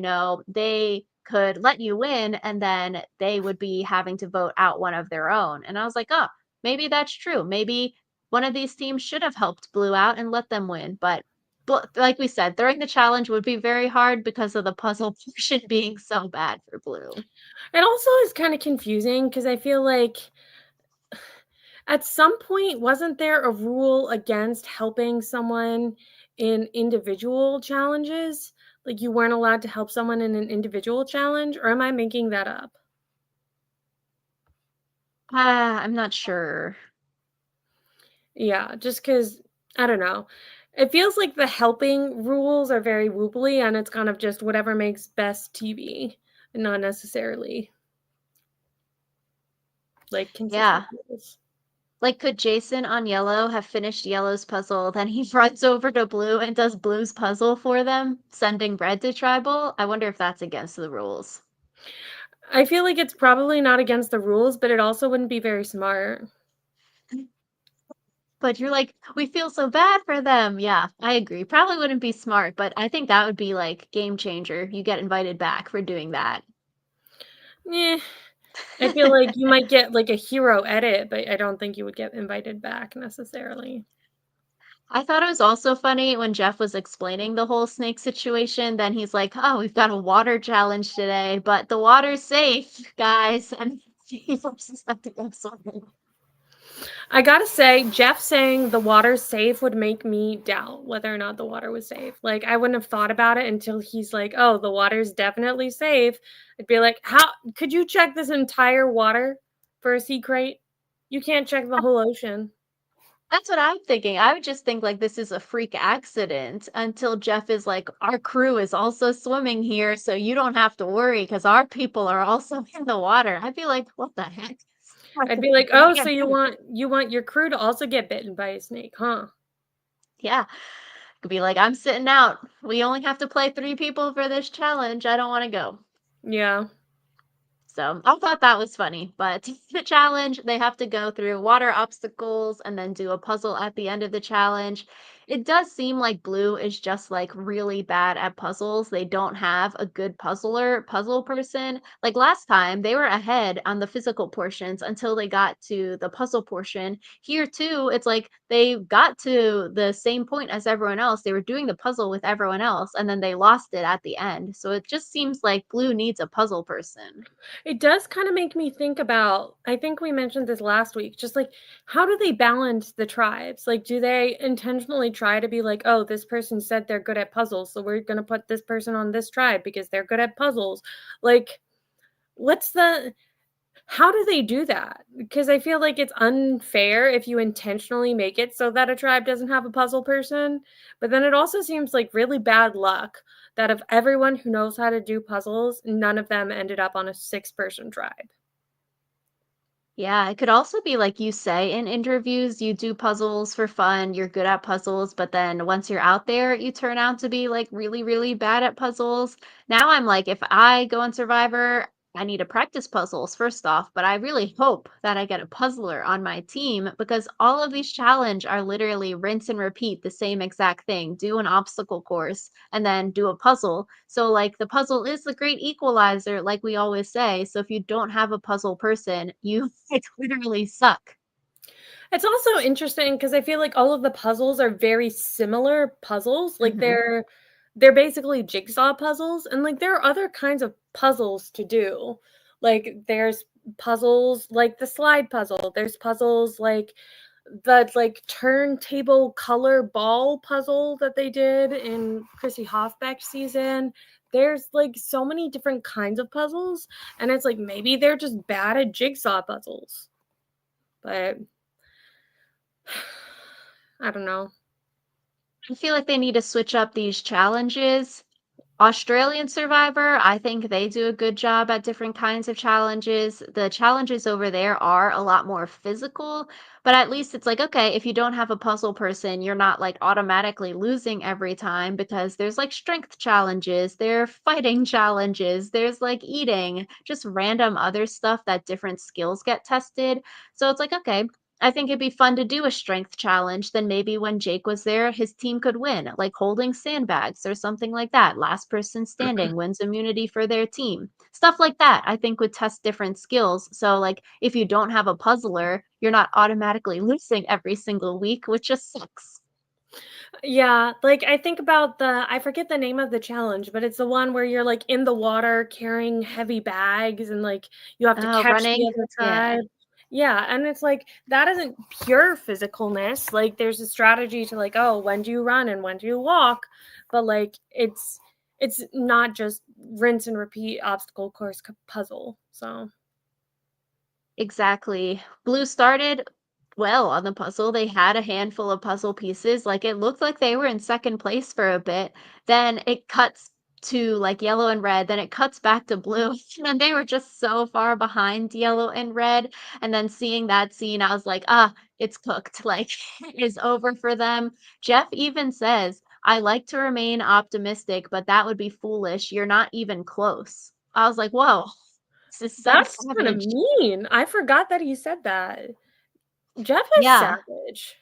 they could let you win and then they would be having to vote out one of their own. And I was like, oh, maybe that's true. Maybe one of these teams should have helped Blue out and let them win. But like we said, throwing the challenge would be very hard because of the puzzle portion being so bad for Blue. It also is kind of confusing because I feel like at some point, wasn't there a rule against helping someone in individual challenges? Like you weren't allowed to help someone in an individual challenge, or am I making that up? I'm not sure. Yeah, just because I don't know. It feels like the helping rules are very woobly and it's kind of just whatever makes best TV and not necessarily like consistent Yeah. rules. Like, could Jason on Yellow have finished Yellow's puzzle, then he runs over to Blue and does Blue's puzzle for them, sending Red to Tribal? I wonder if that's against the rules. I feel like it's probably not against the rules, but it also wouldn't be very smart. But you're like, we feel so bad for them. Yeah, I agree. Probably wouldn't be smart, but I think that would be like game changer. You get invited back for doing that. Yeah. I feel like you might get, like, a hero edit, but I don't think you would get invited back necessarily. I thought it was also funny when Jeff was explaining the whole snake situation. Then he's like, "Oh, we've got a water challenge today, but the water's safe, guys." And he forces them to go swimming. I gotta say, Jeff saying the water's safe would make me doubt whether or not the water was safe. Like, I wouldn't have thought about it until he's like, "Oh, the water's definitely safe." I'd be like, "How could you check this entire water for a sea crate? You can't check the whole ocean." That's what I'm thinking. I would just think like this is a freak accident until Jeff is like, "Our crew is also swimming here, so you don't have to worry because our people are also in the water." I'd be like, "What the heck?" I'd be like, "Oh, so you want your crew to also get bitten by a snake, huh?" Yeah. Could be like, "I'm sitting out. We only have to play 3 people for this challenge. I don't wanna go." Yeah. So, I thought that was funny, but the challenge, they have to go through water obstacles and then do a puzzle at the end of the challenge. It does seem like Blue is just like really bad at puzzles. They don't have a good puzzle person. Like last time, they were ahead on the physical portions until they got to the puzzle portion. Here too, it's like they got to the same point as everyone else. They were doing the puzzle with everyone else and then they lost it at the end. So it just seems like Blue needs a puzzle person. It does kinda make me think about I think we mentioned this last week, just, like, how do they balance the tribes? Like, do they intentionally try to be like, "Oh, this person said they're good at puzzles, so we're gonna put this person on this tribe because they're good at puzzles." Like, what's the how do they do that? Because I feel like it's unfair if you intentionally make it so that a tribe doesn't have a puzzle person, but then it also seems like really bad luck that of everyone who knows how to do puzzles, none of them ended up on a six-person tribe. Yeah, it could also be like you say in interviews, you do puzzles for fun, you're good at puzzles, but then once you're out there, you turn out to be like really, really bad at puzzles. Now I'm like, if I go on Survivor, I need to practice puzzles first off, but I really hope that I get a puzzler on my team because all of these challenge are literally rinse and repeat the same exact thing. Do an obstacle course and then do a puzzle. So like the puzzle is the great equalizer, like we always say. So if you don't have a puzzle person, you like literally suck. It's also interesting because I feel like all of the puzzles are very similar puzzles, like, Hmm. they're basically jigsaw puzzles, and, like, there are other kinds of puzzles to do. Like, there's puzzles like the slide puzzle, there's puzzles like the, like, turntable color ball puzzle that they did in Chrissy Hofbeck's season. There's, like, so many different kinds of puzzles, and it's like, maybe they're just bad at jigsaw puzzles, but I don't know. I feel like they need to switch up these challenges Australian Survivor, I think they do a good job at different kinds of challenges. The challenges over there are a lot more physical, but at least it's like, okay, if you don't have a puzzle person, you're not like automatically losing every time because there's like strength challenges, there are fighting challenges, there's like eating, just random other stuff that different skills get tested. So it's like, okay, I think it'd be fun to do a strength challenge. Then maybe when Jake was there, his team could win, like holding sandbags or something like that. Last person standing wins immunity for their team. Stuff like that, I think would test different skills. So, like, if you don't have a puzzler, you're not automatically losing every single week, which just sucks. Yeah, like, I think about I forget the name of the challenge, but it's the one where you're, like, in the water carrying heavy bags and, like, you have to catch the Running. other Yeah. tribe. Yeah, and it's like, that isn't pure physicalness, like, there's a strategy to, like, oh, when do you run and when do you walk? But, like, it's not just rinse and repeat obstacle course puzzle, so Exactly. Blue started well on the puzzle. They had a handful of puzzle pieces. Like it looked like they were in second place for a bit. Then it cuts to like yellow and red. Then it cuts back to blue. And they were just so far behind yellow and red. And then seeing that scene, I was like, ah, it's cooked. Like it is over for them. Jeff even says, I like to remain optimistic, but that would be foolish. You're not even close. I was like, whoa, this is so that's kinda savage. mean. I forgot that he said that. Jeff is Yeah. savage.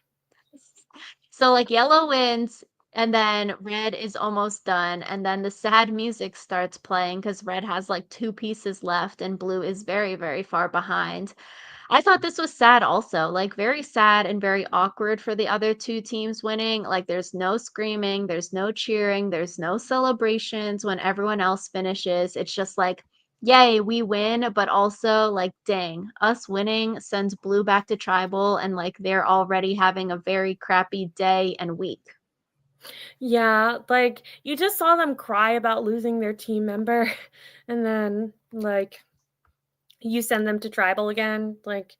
So like yellow wins and then red is almost done and then the sad music starts playing because red has like two pieces left and blue is very, very far behind. I thought this was sad also, like very sad and very awkward for the other two teams winning. Like there's no screaming, there's no cheering, there's no celebrations when everyone else finishes. It's just like, yay, we win, but also like, dang, us winning sends blue back to tribal and like they're already having a very crappy day and week. Yeah, like, you just saw them cry about losing their team member, and then, like, you send them to tribal again, like,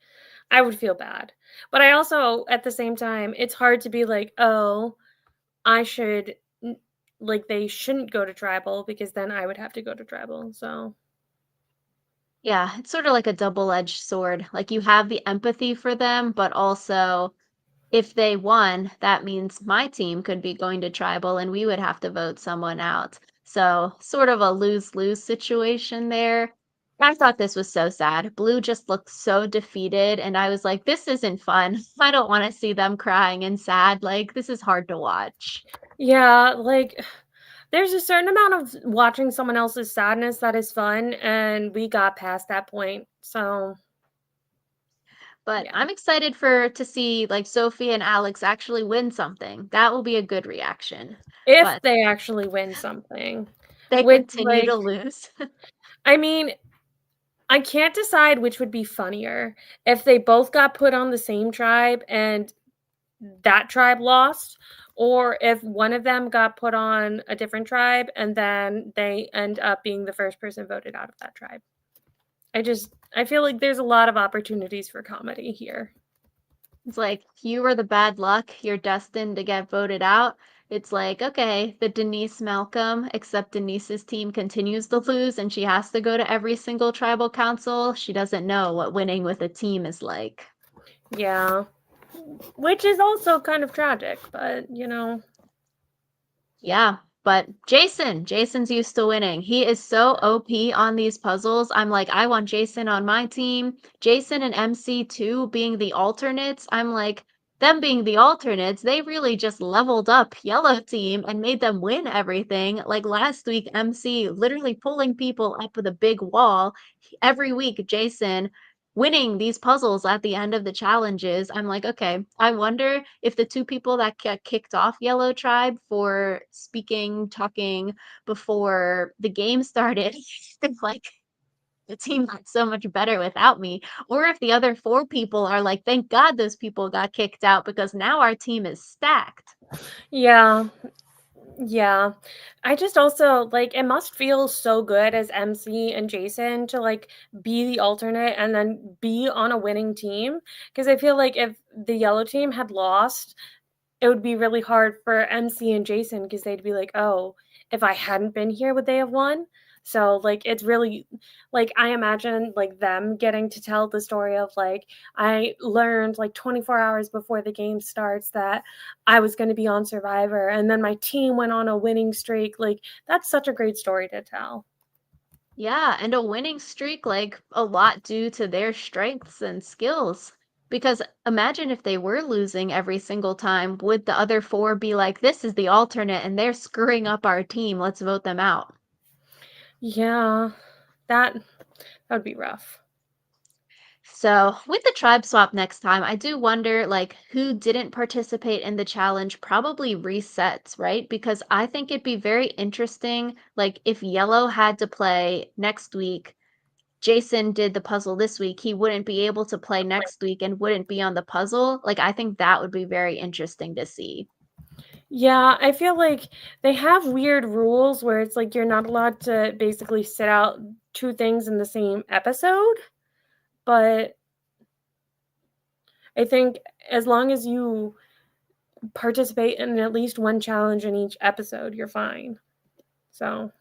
I would feel bad. But I also, at the same time, it's hard to be like, "Oh, I should n like, they shouldn't go to tribal because then I would have to go to tribal," so Yeah, it's sort of like a double-edged sword. Like you have the empathy for them, but also if they won, that means my team could be going to tribal and we would have to vote someone out. So, sort of a lose-lose situation there. I thought this was so sad. Blue just looked so defeated, and I was like, this isn't fun. I don't want to see them crying and sad. Like, this is hard to watch. yeah, like, there's a certain amount of watching someone else's sadness that is fun, and we got past that point, so, But yeah. I'm excited for to see like Sophie and Alex actually win something. That will be a good reaction. If But they actually win something, they which, continue like to lose. I mean, I can't decide which would be funnier, if they both got put on the same tribe and that tribe lost, or if one of them got put on a different tribe and then they end up being the first person voted out of that tribe. I feel like there's a lot of opportunities for comedy here. It's like, you were the bad luck, you're destined to get voted out. It's like, okay, the Denise Malcolm, except Denise's team continues to lose and she has to go to every single tribal council. She doesn't know what winning with a team is like. Yeah. Which is also kind of tragic, but Yeah, but Jason's used to winning. He is so OP on these puzzles. I'm like, I want Jason on my team. Jason and MC too being the alternates. I'm like, them being the alternates, they really just leveled up yellow team and made them win everything. Like last week, MC literally pulling people up with a big wall. Every week, Jason winning these puzzles at the end of the challenges. I'm like, okay, I wonder if the two people that got kicked off Yellow Tribe for talking before the game started, if like the team got so much better without me, or if the other four people are like, thank God those people got kicked out because now our team is stacked. yeah. Yeah. I just also like it must feel so good as MC and Jason to like be the alternate and then be on a winning team because I feel like if the yellow team had lost, it would be really hard for MC and Jason because they'd be like, "Oh, if I hadn't been here, would they have won? So, like, it's really like, I imagine, like, them getting to tell the story of, like, I learned, like, 24 hours before the game starts that I was gonna be on Survivor, and then my team went on a winning streak, like, that's such a great story to tell. Yeah, and a winning streak, like a lot due to their strengths and skills. Because imagine if they were losing every single time, would the other four be like, this is the alternate and they're screwing up our team, let's vote them out? Yeah, that would be rough. So, with the tribe swap next time, I do wonder like who didn't participate in the challenge probably resets, right? Because I think it'd be very interesting like if Yellow had to play next week, Jason did the puzzle this week, he wouldn't be able to play next week and wouldn't be on the puzzle. Like I think that would be very interesting to see. Yeah, I feel like they have weird rules where it's like you're not allowed to basically sit out 2 things in the same episode, but I think as long as you participate in at least one challenge in each episode, you're fine. So,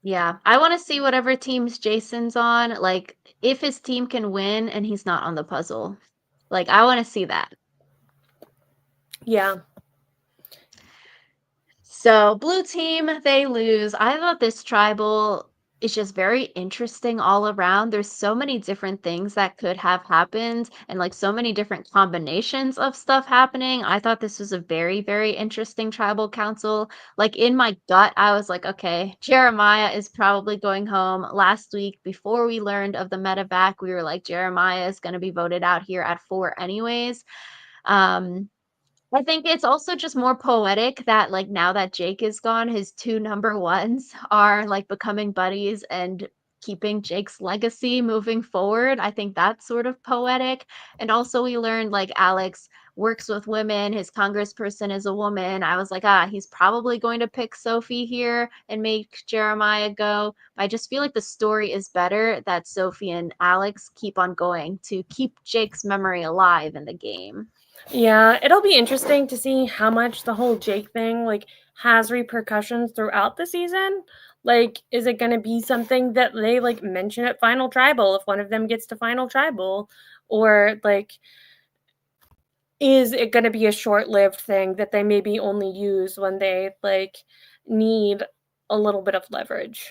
Yeah, I want to see whatever teams Jason's on, like if his team can win and he's not on the puzzle. Like I want to see that. yeah. So, blue team, they lose. I thought this tribal is just very interesting all around. There's so many different things that could have happened and like so many different combinations of stuff happening. I thought this was a very, very interesting tribal council. Like in my gut, I was like, okay, Jeremiah is probably going home. Last week, before we learned of the medevac, we were like, Jeremiah is going to be voted out here at 4 anyways. Um, I think it's also just more poetic that, like, now that Jake is gone, his 2 number ones are, like, becoming buddies and keeping Jake's legacy moving forward. I think that's sort of poetic, and also we learned, like, Alex works with women, his congressperson is a woman. I was like, "Ah, he's probably going to pick Sophie here and make Jeremiah go." I just feel like the story is better that Sophie and Alex keep on going to keep Jake's memory alive in the game. Yeah, it'll be interesting to see how much the whole Jake thing like has repercussions throughout the season. Like, is it going to be something that they like mention at Final Tribal if one of them gets to Final Tribal, or like is it going to be a short-lived thing that they maybe only use when they like need a little bit of leverage?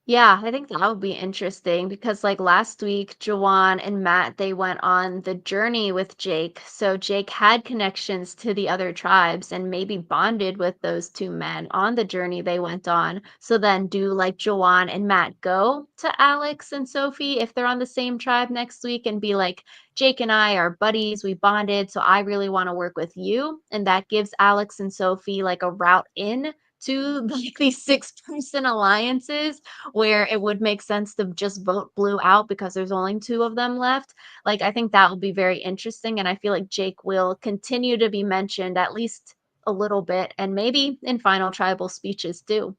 Yeah, I think that would be interesting because like last week, Jawan and Matt, they went on the journey with Jake. So Jake had connections to the other tribes and maybe bonded with those two men on the journey they went on. So then do like Jawan and Matt go to Alex and Sophie if they're on the same tribe next week and be like, Jake and I are buddies, we bonded, so I really want to work with you. And that gives Alex and Sophie like a route in to like these 6-person alliances where it would make sense to just vote blue out because there's only 2 of them left. Like, I think that will be very interesting, and I feel like Jake will continue to be mentioned at least a little bit and maybe in final tribal speeches too.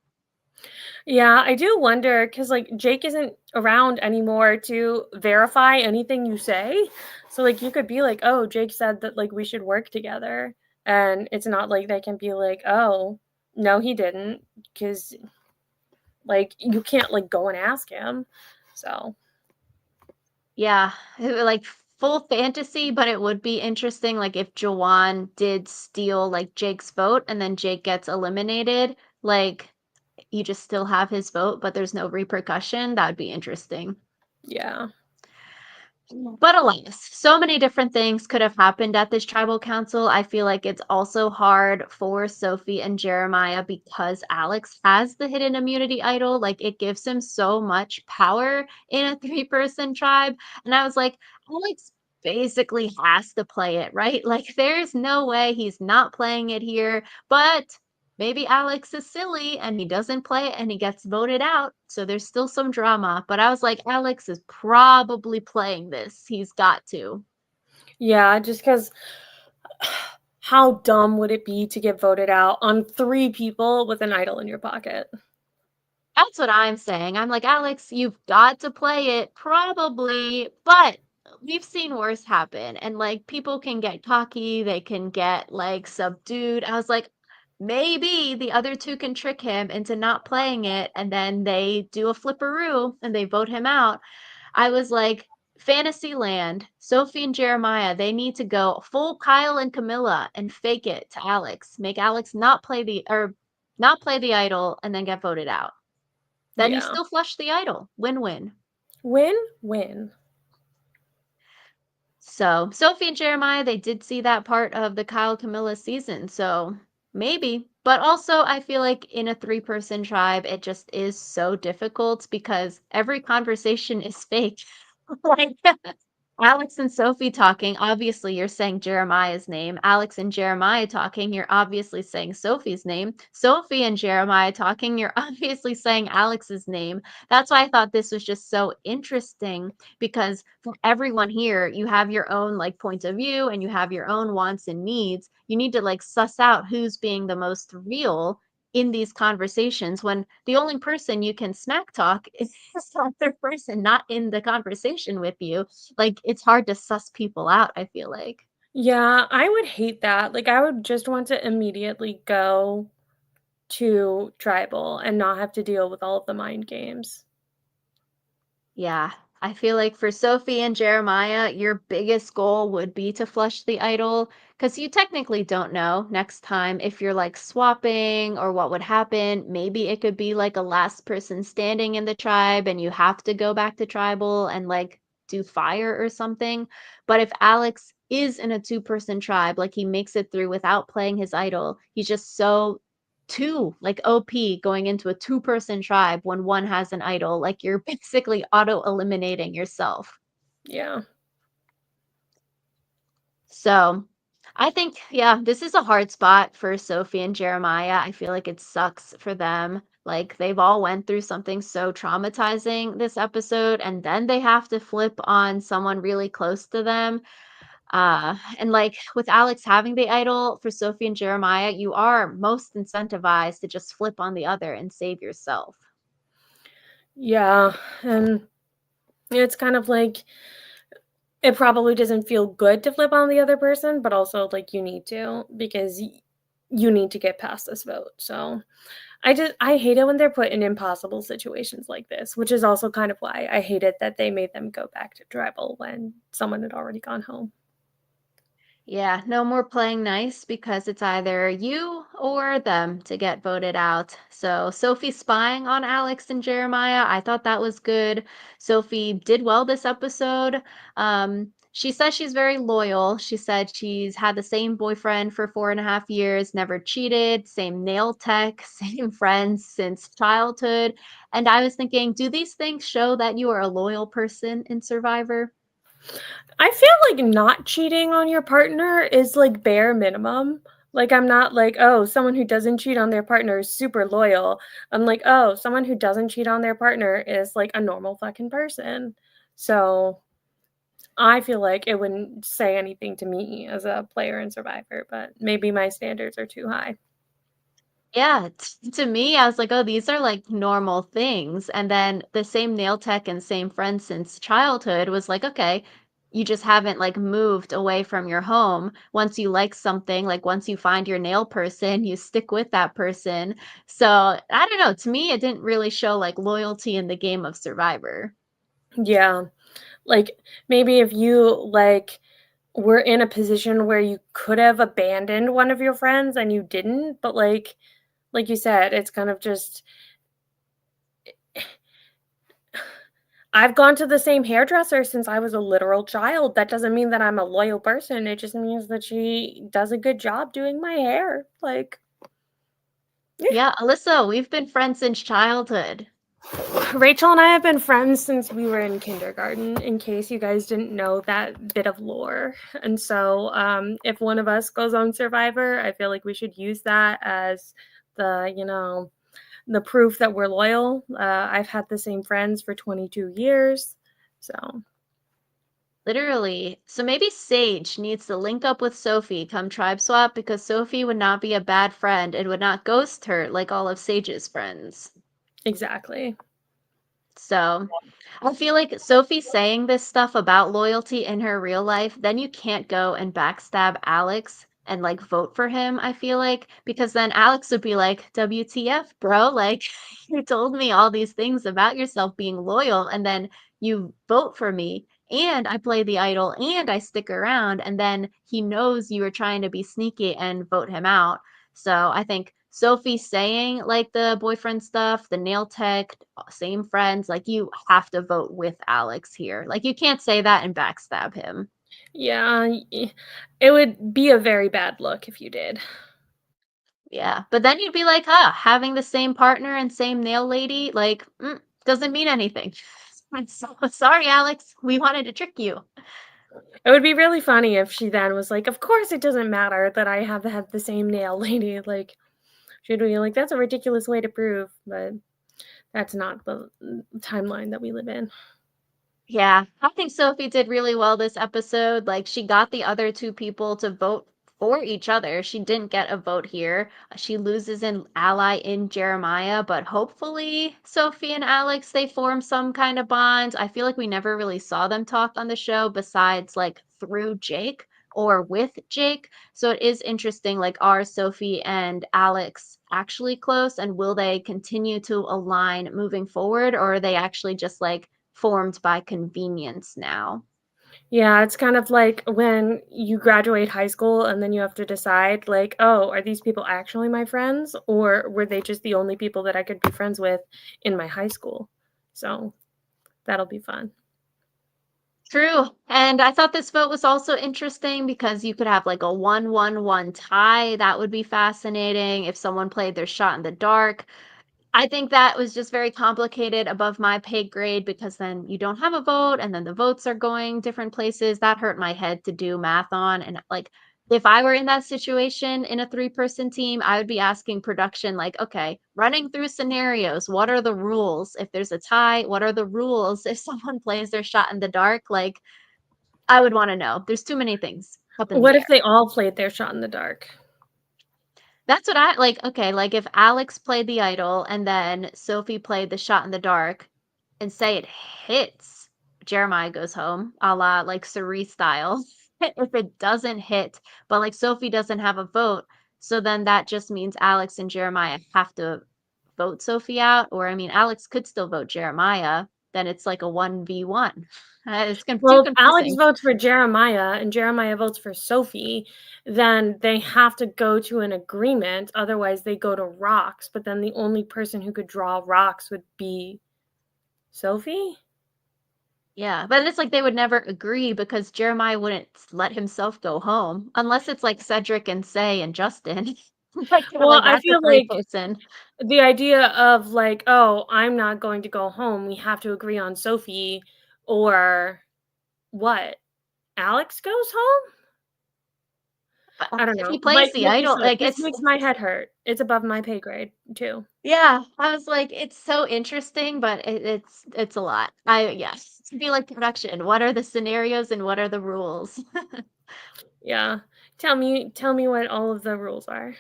Yeah, I do wonder because like Jake isn't around anymore to verify anything you say. So like you could be like, "Oh, Jake said that like we should work together." And it's not like they can be like, "Oh, no, he didn't," because like you can't like go and ask him. So, Yeah, like full fantasy, but it would be interesting like if Jawan did steal like Jake's vote and then Jake gets eliminated, like you just still have his vote, but there's no repercussion. That would be interesting. yeah. But alas, so many different things could have happened at this tribal council. I feel like it's also hard for Sophie and Jeremiah because Alex has the hidden immunity idol. Like it gives him so much power in a 3-person tribe. And I was like, Alex basically has to play it, right? Like there's no way he's not playing it here. But maybe Alex is silly and he doesn't play it and he gets voted out. So there's still some drama. But I was like, Alex is probably playing this. He's got to. Yeah, just because how dumb would it be to get voted out on 3 people with an idol in your pocket? That's what I'm saying. I'm like, Alex, you've got to play it, probably. But we've seen worse happen. And like people can get cocky, they can get like subdued. I was like, maybe the other two can trick him into not playing it, and then they do a flipperoo and they vote him out. I was like, Fantasyland, Sophie and Jeremiah, they need to go full Kyle and Camilla and fake it to Alex. Make Alex not play the idol and then get voted out. Then you Yeah. still flush the idol. Win-win. Win win. So Sophie and Jeremiah, they did see that part of the Kyle Camilla season, so maybe. But also, I feel like in a three-person tribe, it just is so difficult because every conversation is fake. Like Alex and Sophie talking, obviously you're saying Jeremiah's name. Alex and Jeremiah talking, you're obviously saying Sophie's name. Sophie and Jeremiah talking, you're obviously saying Alex's name. That's why I thought this was just so interesting because for everyone here, you have your own like point of view and you have your own wants and needs. You need to like suss out who's being the most real in these conversations when the only person you can smack talk is the other person not in the conversation with you. Like it's hard to suss people out, I feel like. Yeah, I would hate that. Like, I would just want to immediately go to tribal and not have to deal with all of the mind games. Yeah, I feel like for Sophie and Jeremiah, your biggest goal would be to flush the idol because you technically don't know next time if you're like swapping or what would happen. Maybe it could be like a last person standing in the tribe and you have to go back to tribal and like do fire or something. But if Alex is in a two-person tribe, like he makes it through without playing his idol, he's just so two like OP going into a two-person tribe when one has an idol. Like you're basically auto eliminating yourself. Yeah. So I think, yeah, this is a hard spot for Sophie and Jeremiah. I feel like it sucks for them. Like they've all went through something so traumatizing this episode, and then they have to flip on someone really close to them. And like with Alex having the idol for Sophie and Jeremiah, you are most incentivized to just flip on the other and save yourself. Yeah. And it's kind of like it probably doesn't feel good to flip on the other person, but also like you need to because you need to get past this vote. So I hate it when they're put in impossible situations like this, which is also kind of why I hated that they made them go back to tribal when someone had already gone home. Yeah, no more playing nice because it's either you or them to get voted out. So Sophie spying on Alex and Jeremiah, I thought that was good. Sophie did well this episode. She says she's very loyal. She said she's had the same boyfriend for 4.5 years, never cheated, same nail tech, same friends since childhood. And I was thinking, do these things show that you are a loyal person in Survivor? I feel like not cheating on your partner is like bare minimum. Like, I'm not like, oh, someone who doesn't cheat on their partner is super loyal. I'm like, oh, someone who doesn't cheat on their partner is like a normal fucking person. So I feel like it wouldn't say anything to me as a player in Survivor, but maybe my standards are too high. Yeah, to me, I was like, oh, these are like normal things. And then the same nail tech and same friend since childhood was like, okay, you just haven't like moved away from your home. Once you like something, like once you find your nail person, you stick with that person. So I don't know. To me, it didn't really show like loyalty in the game of Survivor. Yeah. Like maybe if you like were in a position where you could have abandoned one of your friends and you didn't, but like you said, it's kind of just I've gone to the same hairdresser since I was a literal child. That doesn't mean that I'm a loyal person. It just means that she does a good job doing my hair. Like, Yeah, Alyssa, we've been friends since childhood. Rachel and I have been friends since we were in kindergarten, in case you guys didn't know that bit of lore. And so, if one of us goes on Survivor, I feel like we should use that as the proof that we're loyal. I've had the same friends for 22 years. So, Literally. So maybe Sage needs to link up with Sophie come Tribe Swap because Sophie would not be a bad friend and would not ghost her like all of Sage's friends. exactly. So I feel like Sophie saying this stuff about loyalty in her real life, then you can't go and backstab Alex and like vote for him, I feel like, because then Alex would be like, WTF, bro? Like, you told me all these things about yourself being loyal, and then you vote for me, and I play the idol, and I stick around, and then he knows you were trying to be sneaky and vote him out. So I think Sophie saying like the boyfriend stuff, the nail tech, same friends, like you have to vote with Alex here. Like you can't say that and backstab him. Yeah, it would be a very bad look if you did. Yeah. But then you'd be like, huh, having the same partner and same nail lady, like, doesn't mean anything. I'm so sorry, Alex. We wanted to trick you. It would be really funny if she then was like, "Of course it doesn't matter that I have had the same nail lady." Like, she'd be like, "That's a ridiculous way to prove," but that's not the timeline that we live in. Yeah, I think Sophie did really well this episode. Like, she got the other two people to vote for each other. She didn't get a vote here. She loses an ally in Jeremiah, but hopefully Sophie and Alex they form some kind of bond. I feel like we never really saw them talk on the show besides like through Jake or with Jake. So it is interesting, like, are Sophie and Alex actually close, and will they continue to align moving forward, or are they actually just like formed by convenience now? Yeah, it's kind of like when you graduate high school and then you have to decide, like, "Oh, are these people actually my friends, or were they just the only people that I could be friends with in my high school?" So, that'll be fun. True. And I thought this vote was also interesting because you could have like a 1-1-1 tie. That would be fascinating if someone played their shot in the dark. I think that was just very complicated above my pay grade because then you don't have a vote and then the votes are going different places. That hurt my head to do math on. And like, if I were in that situation in a three-person team, I would be asking production, like, okay, running through scenarios, what are the rules? If there's a tie, what are the rules? If someone plays their shot in the dark, like, I would want to know. There's too many things up in What the if air. they all played their shot in the dark? That's what I like. Okay, like if Alex played the idol and then Sophie played the shot in the dark and say it hits, Jeremiah goes home, a la like Cerise style. If it doesn't hit, but like Sophie doesn't have a vote, so then that just means Alex and Jeremiah have to vote Sophie out. Or I mean, Alex could still vote Jeremiah. Then it's like a 1v1. It's too Well, if Alex confusing. votes for Jeremiah and Jeremiah votes for Sophie, then they have to go to an agreement, otherwise they go to rocks, but then the only person who could draw rocks would be Sophie? Yeah, but it's like they would never agree because Jeremiah wouldn't let himself go home unless it's like Cedric and Say and Justin. Like they're Well, like I that's a feel three like person. the idea of like, "Oh, I'm not going to go home, we have to agree on Sophie," or what? Alex goes home? But I don't if he know. plays the Like you idol, said, like this it's makes my head hurt. It's above my pay grade too. yeah. I was like, it's so interesting, but it's a lot. I yes, to be like production. What are the scenarios and what are the rules? Yeah. Tell me what all of the rules are.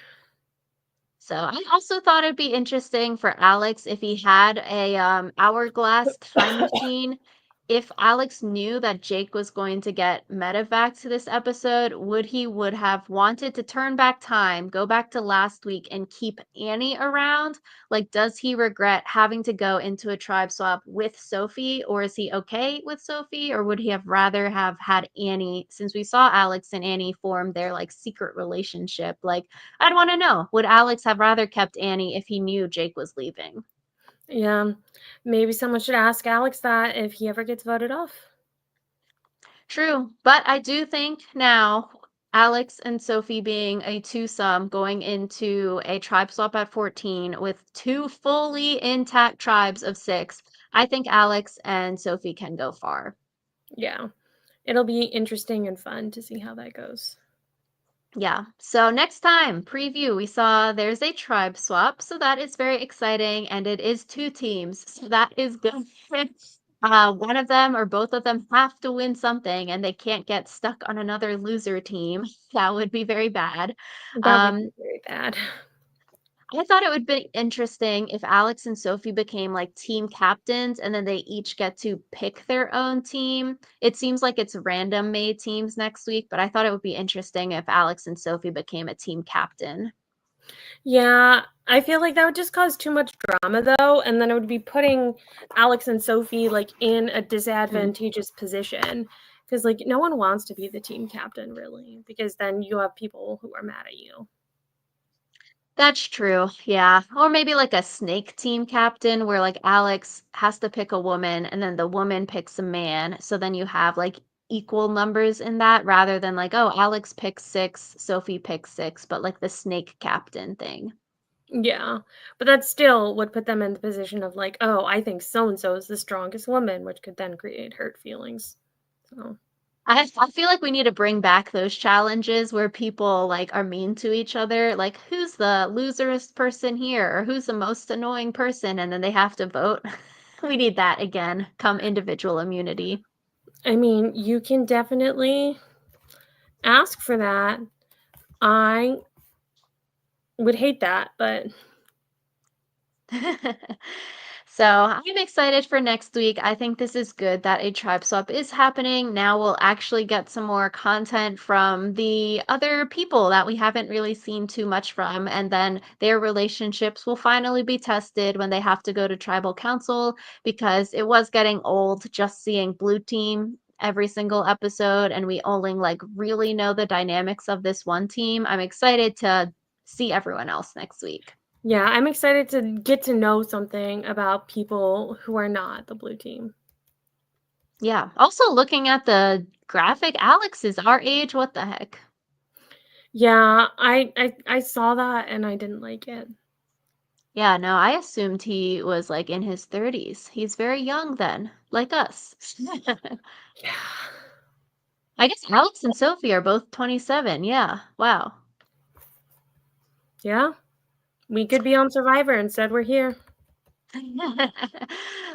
So I also thought it'd be interesting for Alex if he had a hourglass time machine. If Alex knew that Jake was going to get medevac to this episode, would have wanted to turn back time, go back to last week and keep Annie around? Like, does he regret having to go into a tribe swap with Sophie, or is he okay with Sophie, or would he have rather have had Annie since we saw Alex and Annie form their like secret relationship? Like I'd want to know, would Alex have rather kept Annie if he knew Jake was leaving? Yeah. Maybe someone should ask Alex that if he ever gets voted off. True, but I do think now Alex and Sophie being a twosome going into a tribe swap at 14 with two fully intact tribes of six, I think Alex and Sophie can go far. Yeah. It'll be interesting and fun to see how that goes. Yeah. So next time, preview, we saw there's a tribe swap. So that is very exciting. And it is two teams. So that is good. One of them or both of them have to win something and they can't get stuck on another loser team. That would be very bad. That would Um, be very bad. I thought it would be interesting if Alex and Sophie became like team captains and then they each get to pick their own team. It seems like it's random made teams next week, but I thought it would be interesting if Alex and Sophie became a team captain. Yeah, I feel like that would just cause too much drama though, and then it would be putting Alex and Sophie like in a Hmm. disadvantageous position because like no one wants to be the team captain really because then you have people who are mad at you. That's true. Yeah. Or maybe like a snake team captain where like Alex has to pick a woman and then the woman picks a man. So then you have like equal numbers in that rather than like, oh, Alex picks six, Sophie picks six, but like the snake captain thing. Yeah, but that still would put them in the position of like, oh, I think so and so is the strongest woman, which could then create hurt feelings. So I feel like we need to bring back those challenges where people like are mean to each other. Like, who's the loserest person here, or who's the most annoying person, and then they have to vote. We need that again. Come individual immunity. I mean, you can definitely ask for that. I would hate that, but So I'm excited for next week. I think this is good that a tribe swap is happening. Now we'll actually get some more content from the other people that we haven't really seen too much from, and then their relationships will finally be tested when they have to go to tribal council because it was getting old just seeing blue team every single episode and we only like really know the dynamics of this one team. I'm excited to see everyone else next week. yeah, I'm excited to get to know something about people who are not the blue team. Yeah. Also looking at the graphic, Alex is our age. What the heck? Yeah, I saw that and I didn't like it. Yeah, no, I assumed he was like in his 30s. He's very young then, like us. Yeah. I guess Alex and Sophie are both 27. Yeah. Wow. Yeah. We could be on Survivor, instead we're here.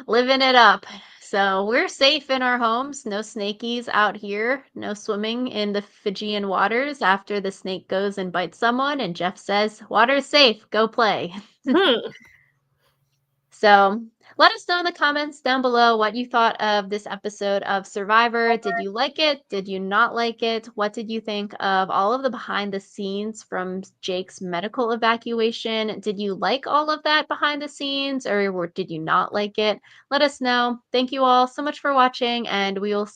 Living it up. So we're safe in our homes. No snakies out here. No swimming in the Fijian waters after the snake goes and bites someone. And Jeff says, water's safe. Go play. Hmm. So let us know in the comments down below what you thought of this episode of Survivor. Did you like it? Did you not like it? What did you think of all of the behind the scenes from Jake's medical evacuation? Did you like all of that behind the scenes or did you not like it? Let us know. Thank you all so much for watching, and we will